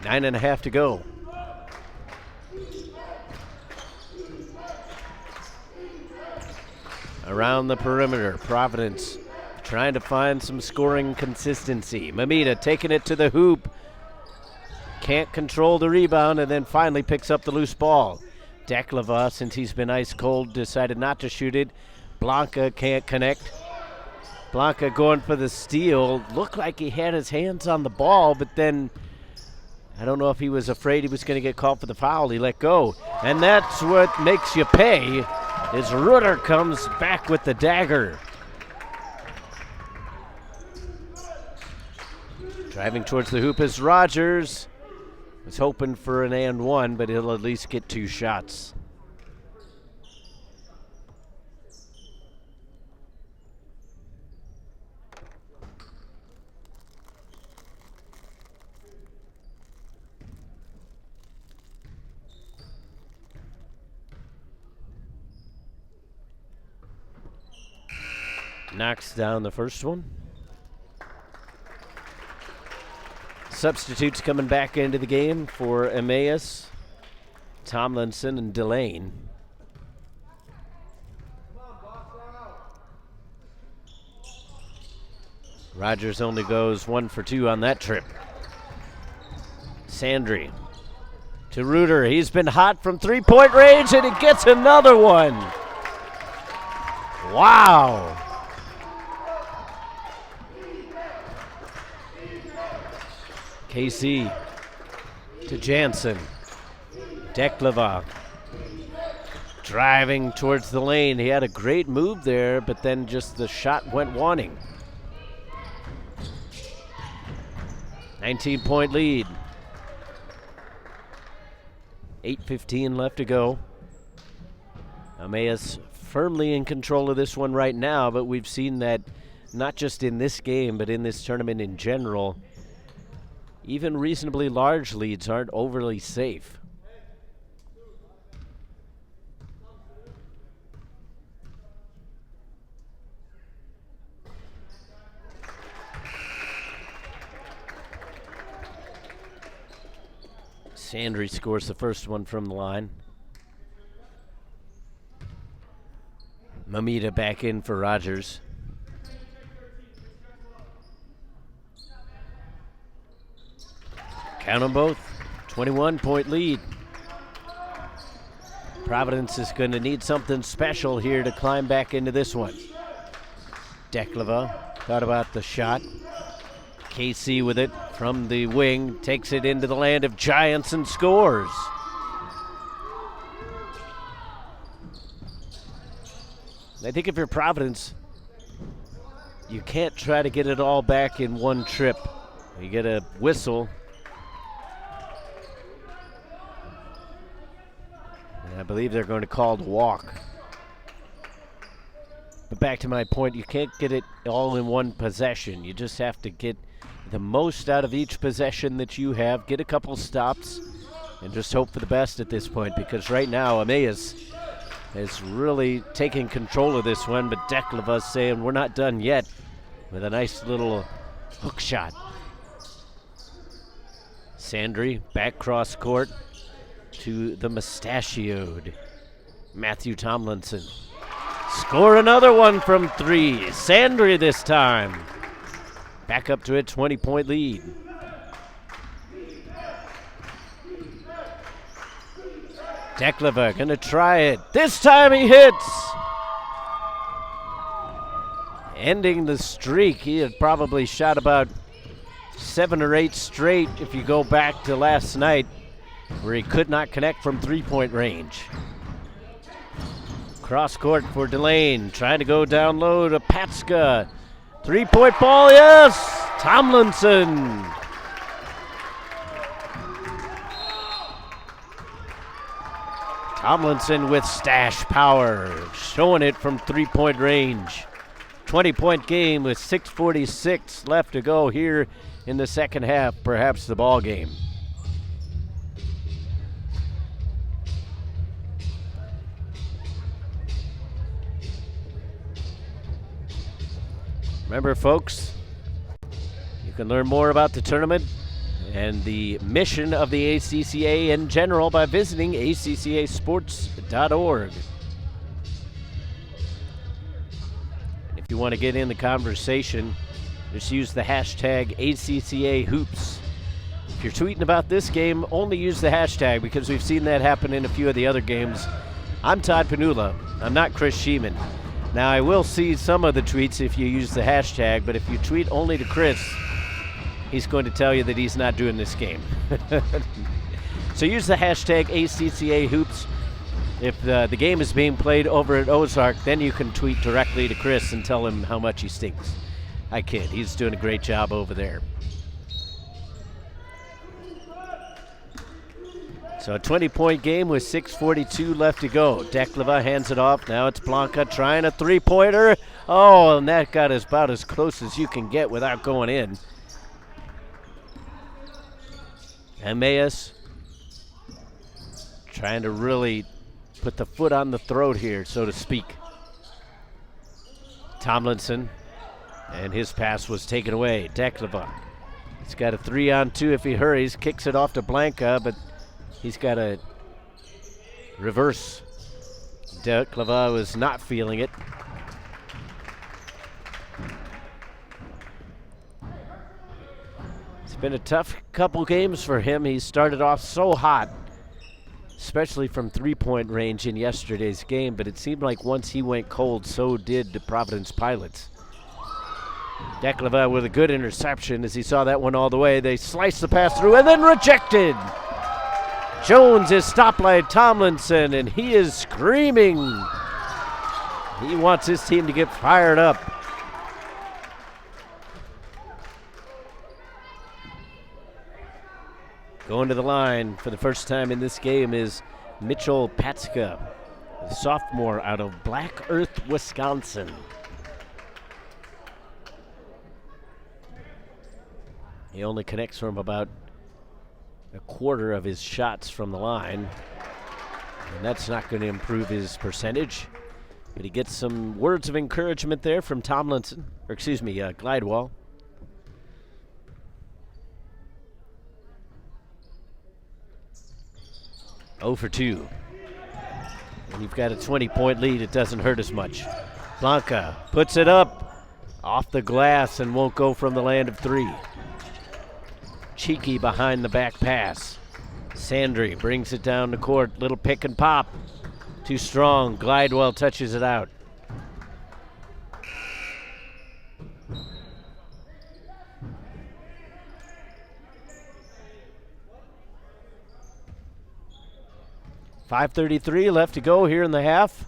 9.5 to go. Around the perimeter, Providence trying to find some scoring consistency. Mamita taking it to the hoop. Can't control the rebound and then finally picks up the loose ball. Dekleva, since he's been ice cold, decided not to shoot it. Blanca can't connect. Blanca going for the steal. Looked like he had his hands on the ball, but then I don't know if he was afraid he was going to get called for the foul. He let go. And that's what makes you pay, is Reuter comes back with the dagger. Driving towards the hoop is Rogers. Was hoping for an and one, but he'll at least get 2 shots. Knocks down the first one. Substitutes coming back into the game for Emmaus, Tomlinson, and Delane. Rogers only goes 1 for 2 on that trip. Sandry to Reuter. He's been hot from 3-point range, and he gets another one. Wow. KC to Jansen. Dekleva driving towards the lane. He had a great move there, but then just the shot went wanting. 19-point lead. 8:15 left to go. Emmaus firmly in control of this one right now, but we've seen that not just in this game, but in this tournament in general. Even reasonably large leads aren't overly safe. Sandry scores the first one from the line. Mamita back in for Rogers. Count them both. 21-point lead. Providence is going to need something special here to climb back into this one. Dekleva thought about the shot. KC with it from the wing, takes it into the land of giants and scores. I think if you're Providence, you can't try to get it all back in one trip. You get a whistle. And I believe they're going to call the walk. But back to my point, you can't get it all in one possession. You just have to get the most out of each possession that you have, get a couple stops, and just hope for the best at this point, because right now Emmaus is really taking control of this one, but Dekleva's saying we're not done yet with a nice little hook shot. Sandry back cross court to the mustachioed Matthew Tomlinson. Score another one from 3. Sandry this time. Back up to a 20-point lead. Dekleva gonna try it. This time he hits. Ending the streak. He had probably shot about 7 or 8 straight if you go back to last night, where he could not connect from 3-point range. Cross court for Delane, trying to go down low to Patska. 3-point ball, yes! Tomlinson. Tomlinson with stash power, showing it from 3-point range. 20-point game with 6:46 left to go here in the second half, perhaps the ball game. Remember, folks, you can learn more about the tournament and the mission of the ACCA in general by visiting acccasports.org. If you want to get in the conversation, just use the hashtag ACCA Hoops. If you're tweeting about this game, only use the hashtag, because we've seen that happen in a few of the other games. I'm Todd Panula. I'm not Chris Sheeman. Now, I will see some of the tweets if you use the hashtag, but if you tweet only to Chris, he's going to tell you that he's not doing this game. So use the hashtag ACCA Hoops. If the game is being played over at Ozark, then you can tweet directly to Chris and tell him how much he stinks. I kid. He's doing a great job over there. So a 20-point game with 6:42 left to go. Dekleva hands it off. Now it's Blanca trying a 3-pointer. Oh, and that got about as close as you can get without going in. Emmaus trying to really put the foot on the throat here, so to speak. Tomlinson, and his pass was taken away. Dekleva, he's got a 3-on-2 if he hurries. Kicks it off to Blanca, but he's got a reverse. Dekleva was not feeling it. It's been a tough couple games for him. He started off so hot, especially from 3-point range in yesterday's game, but it seemed like once he went cold, so did the Providence Pilots. Dekleva with a good interception as he saw that one all the way. They sliced the pass through and then rejected. Jones is stopped by Tomlinson, and he is screaming. He wants his team to get fired up. Going to the line for the first time in this game is Mitchell Patska, a sophomore out of Black Earth, Wisconsin. He only connects from about a quarter of his shots from the line, and that's not going to improve his percentage. But he gets some words of encouragement there from Tomlinson, or excuse me, Glidewell. Oh for 2. When you've got a 20-point lead, it doesn't hurt as much. Blanca puts it up off the glass and won't go from the land of 3. Cheeky behind the back pass. Sandry brings it down the court. Little pick and pop. Too strong. Glidewell touches it out. .533 left to go here in the half.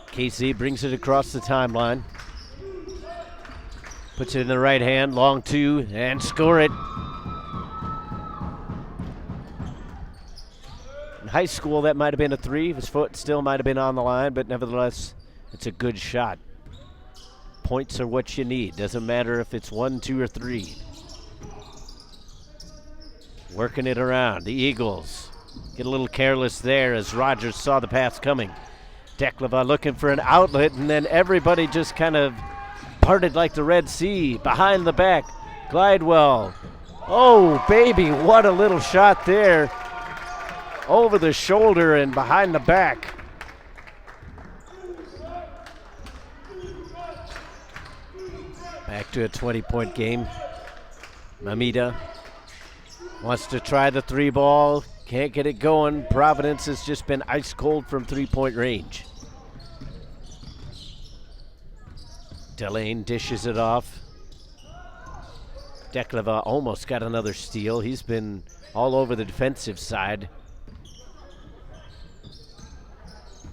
KC brings it across the timeline. Puts it in the right hand, long 2, and score it. In high school, that might have been a 3. His foot still might have been on the line, but nevertheless, it's a good shot. Points are what you need. Doesn't matter if it's 1, 2, or 3. Working it around. The Eagles get a little careless there as Rogers saw the pass coming. Dekleva looking for an outlet, and then everybody just kind of parted like the Red Sea. Behind the back, Glidewell. Oh, baby, what a little shot there. Over the shoulder and behind the back. Back to a 20-point game. Mamita wants to try the 3-ball. Can't get it going. Providence has just been ice cold from 3-point range. Delane dishes it off. Declava almost got another steal. He's been all over the defensive side.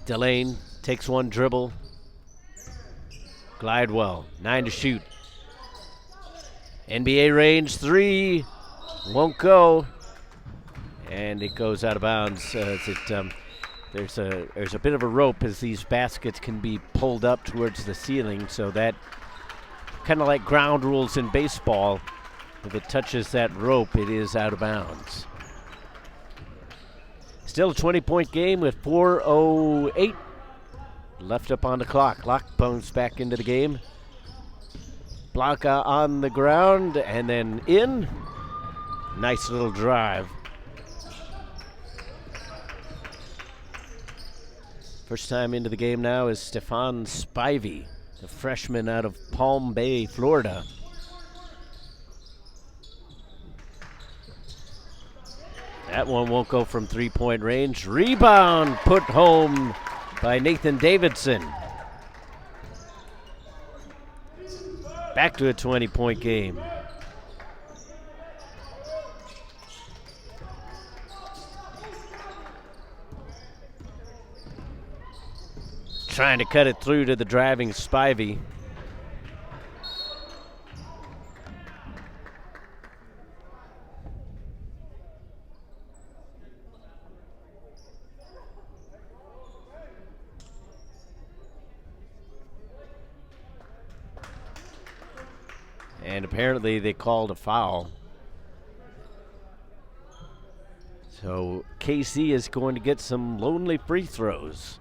Delane takes one dribble. Glidewell, 9 to shoot. NBA range 3, won't go. And it goes out of bounds. There's a bit of a rope as these baskets can be pulled up towards the ceiling, so that kind of like ground rules in baseball. If it touches that rope, it is out of bounds. Still a 20-point game with 4:08 left up on the clock. Lockbones back into the game. Blanca on the ground and then in. Nice little drive. First time into the game now is Stefan Spivey, the freshman out of Palm Bay, Florida. That one won't go from 3-point range. Rebound put home by Nathan Davidson. Back to a 20-point game. Trying to cut it through to the driving Spivey. And apparently they called a foul. So KC is going to get some lonely free throws.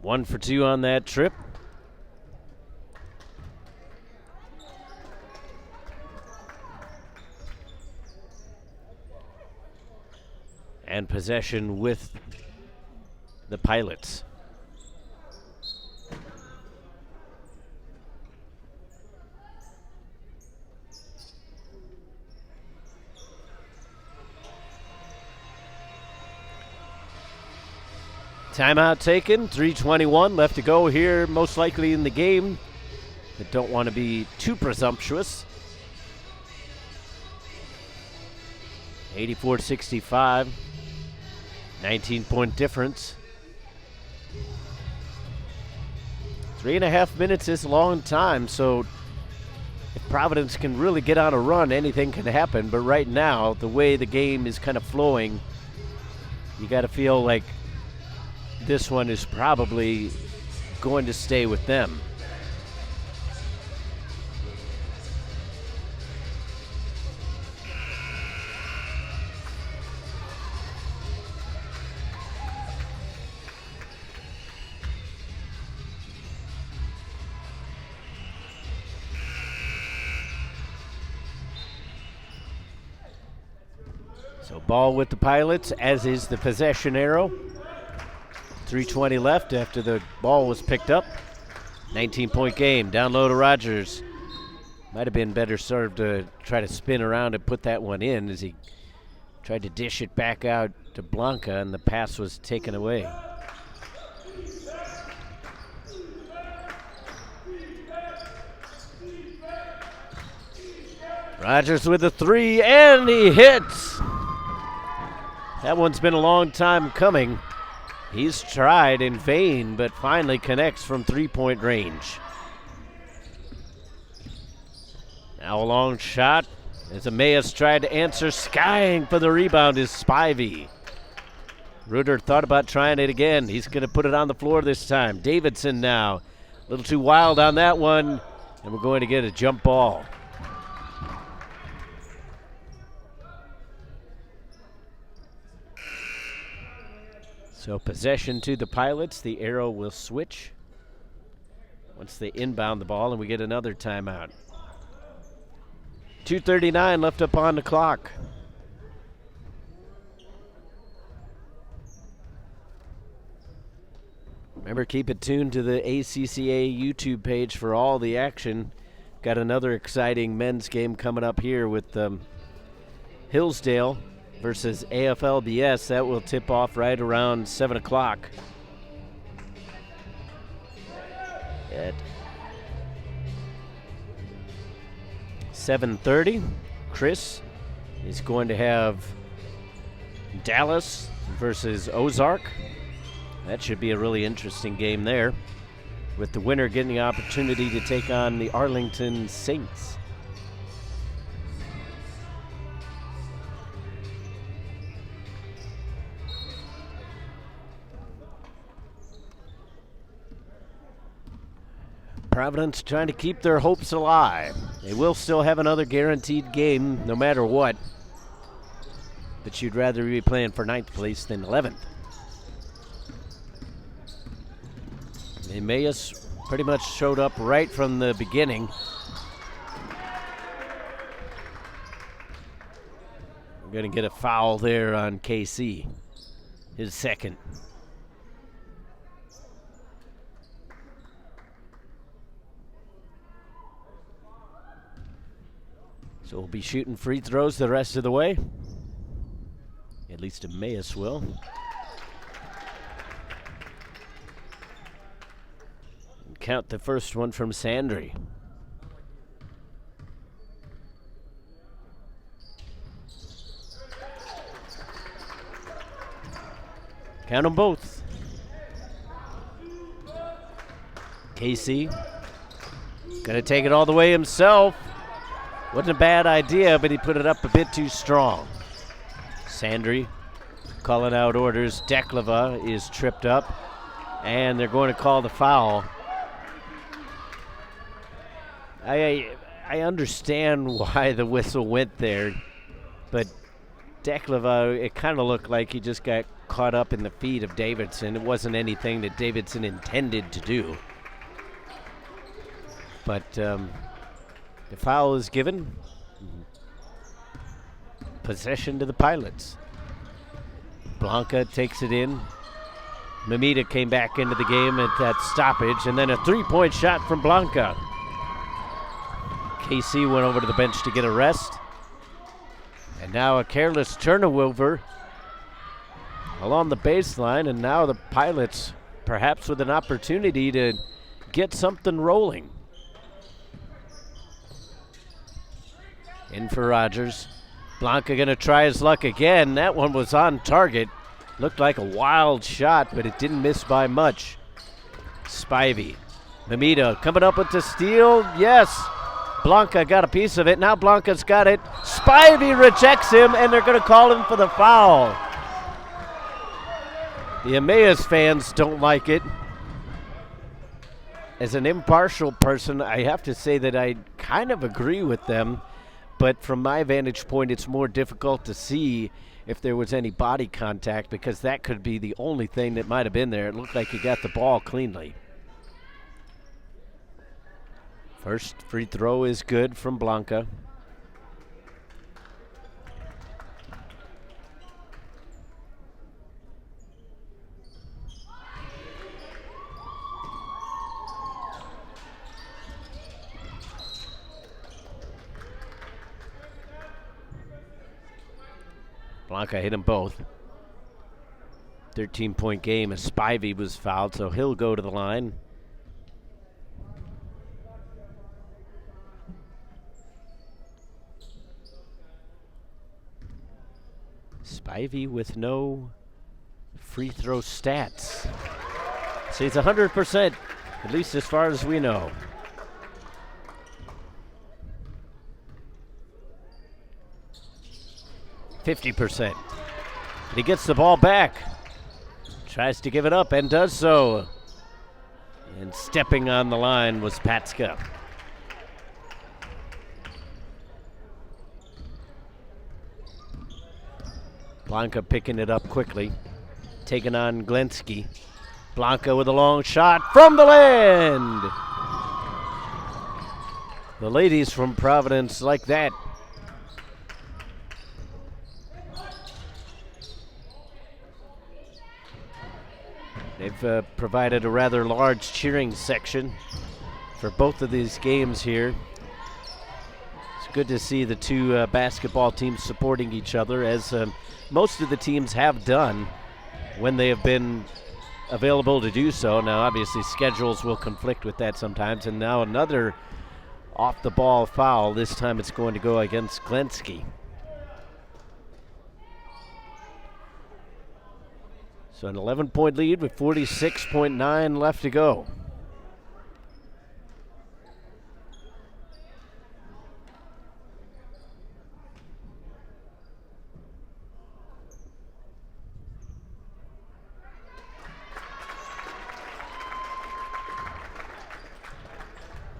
One for two on that trip. And possession with the Pilots. Timeout taken, 3:21 left to go here, most likely in the game, but don't want to be too presumptuous. 84-65, 19-point difference. 3.5 minutes is a long time, so if Providence can really get on a run, anything can happen, but right now, the way the game is kind of flowing, you got to feel like this one is probably going to stay with them. So ball with the Pilots, as is the possession arrow. 3:20 left after the ball was picked up. 19-point game. Down low to Rogers. Might have been better served to try to spin around and put that one in as he tried to dish it back out to Blanca, and the pass was taken away. Rogers with a three, and he hits. That one's been a long time coming. He's tried in vain, but finally connects from 3-point range. Now a long shot as Emmaus tried to answer. Skying for the rebound is Spivey. Reuter thought about trying it again. He's going to put it on the floor this time. Davidson now. A little too wild on that one, and we're going to get a jump ball. So possession to the Pilots. The arrow will switch once they inbound the ball, and we get another timeout. 2:39 left up on the clock. Remember, keep it tuned to the ACCA YouTube page for all the action. Got another exciting men's game coming up here with Hillsdale versus AFLBS. That will tip off right around 7 o'clock. At 7:30, Chris is going to have Dallas versus Ozark. That should be a really interesting game there, with the winner getting the opportunity to take on the Arlington Saints. Providence trying to keep their hopes alive. They will still have another guaranteed game no matter what, but you'd rather be playing for 9th place than 11th. Emmaus pretty much showed up right from the beginning. We're going to get a foul there on KC, his second. So we'll be shooting free throws the rest of the way. At least Emmaus will. Count the first one from Sandry. Count them both. KC gonna take it all the way himself. Wasn't a bad idea, but he put it up a bit too strong. Sandry calling out orders. Declava is tripped up, and they're going to call the foul. I understand why the whistle went there, but Declava, it kind of looked like he just got caught up in the feet of Davidson. It wasn't anything that Davidson intended to do. But the foul is given. Possession to the Pilots. Blanca takes it in. Mamita came back into the game at that stoppage, and then a three-point shot from Blanca. KC went over to the bench to get a rest. And now a careless turnover along the baseline, and now the Pilots perhaps with an opportunity to get something rolling. In for Rogers. Blanca gonna try his luck again. That one was on target. Looked like a wild shot, but it didn't miss by much. Spivey. Mamita coming up with the steal. Yes. Blanca got a piece of it. Now Blanca's got it. Spivey rejects him, and they're going to call him for the foul. The Emmaus fans don't like it. As an impartial person, I have to say that I kind of agree with them, but from my vantage point, it's more difficult to see if there was any body contact, because that could be the only thing that might have been there. It looked like he got the ball cleanly. First free throw is good from Blanca. Blanca hit them both. 13-point game as Spivey was fouled, so he'll go to the line. Spivey with no free throw stats. So he's 100%, at least as far as we know. %. He gets the ball back. Tries to give it up and does so. And stepping on the line was Patska. Blanca picking it up quickly. taking on Glenski. Blanca with a long shot from the land. The ladies from Providence like that. They've provided a rather large cheering section for both of these games here. It's good to see the two basketball teams supporting each other, as most of the teams have done when they have been available to do so. Now, obviously, schedules will conflict with that sometimes, and now another off-the-ball foul. This time it's going to go against Glenski. So an 11-point lead with 46.9 left to go.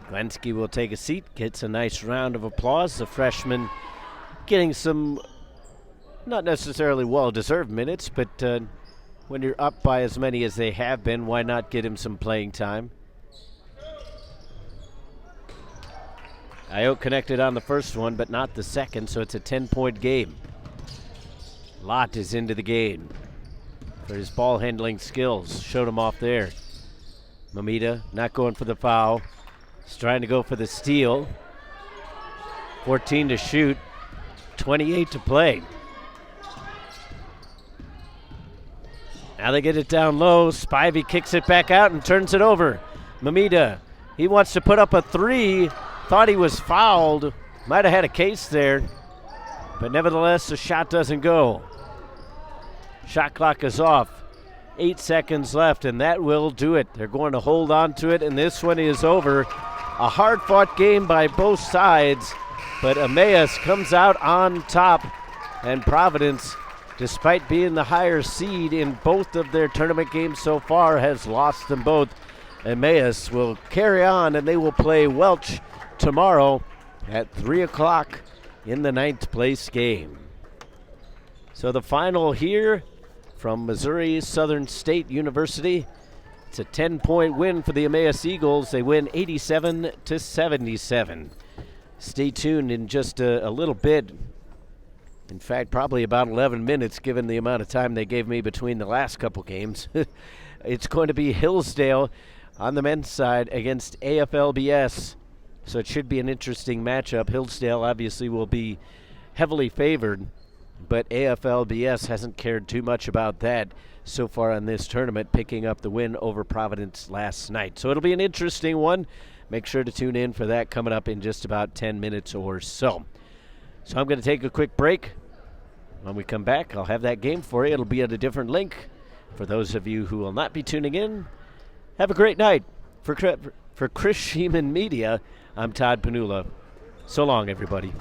Glenski will take a seat, gets a nice round of applause. The freshman getting some not necessarily well-deserved minutes, but when you're up by as many as they have been, why not get him some playing time? Ayotte connected on the first one, but not the second, so it's a 10-point game. Lott is into the game for his ball handling skills. Showed him off there. Mamita not going for the foul. He's trying to go for the steal. 14 to shoot, 28 to play. Now they get it down low. Spivey kicks it back out and turns it over. Mamita, he wants to put up a three. Thought he was fouled. Might have had a case there. But nevertheless, the shot doesn't go. Shot clock is off. 8 seconds left, and that will do it. They're going to hold on to it, and this one is over. A hard-fought game by both sides, but Emmaus comes out on top, and Providence, despite being the higher seed in both of their tournament games so far, has lost them both. Emmaus will carry on, and they will play Welch tomorrow at 3 o'clock in the 9th place game. So the final here from Missouri Southern State University. It's a 10-point win for the Emmaus Eagles. They win 87-77. Stay tuned in just a little bit. In fact, probably about 11 minutes, given the amount of time they gave me between the last couple games. It's going to be Hillsdale on the men's side against AFLBS. So it should be an interesting matchup. Hillsdale obviously will be heavily favored, but AFLBS hasn't cared too much about that so far in this tournament, picking up the win over Providence last night. So it'll be an interesting one. Make sure to tune in for that coming up in just about 10 minutes or so. So I'm going to take a quick break. When we come back, I'll have that game for you. It'll be at a different link. For those of you who will not be tuning in, have a great night. For Chris Sheeman Media, I'm Todd Panula. So long, everybody.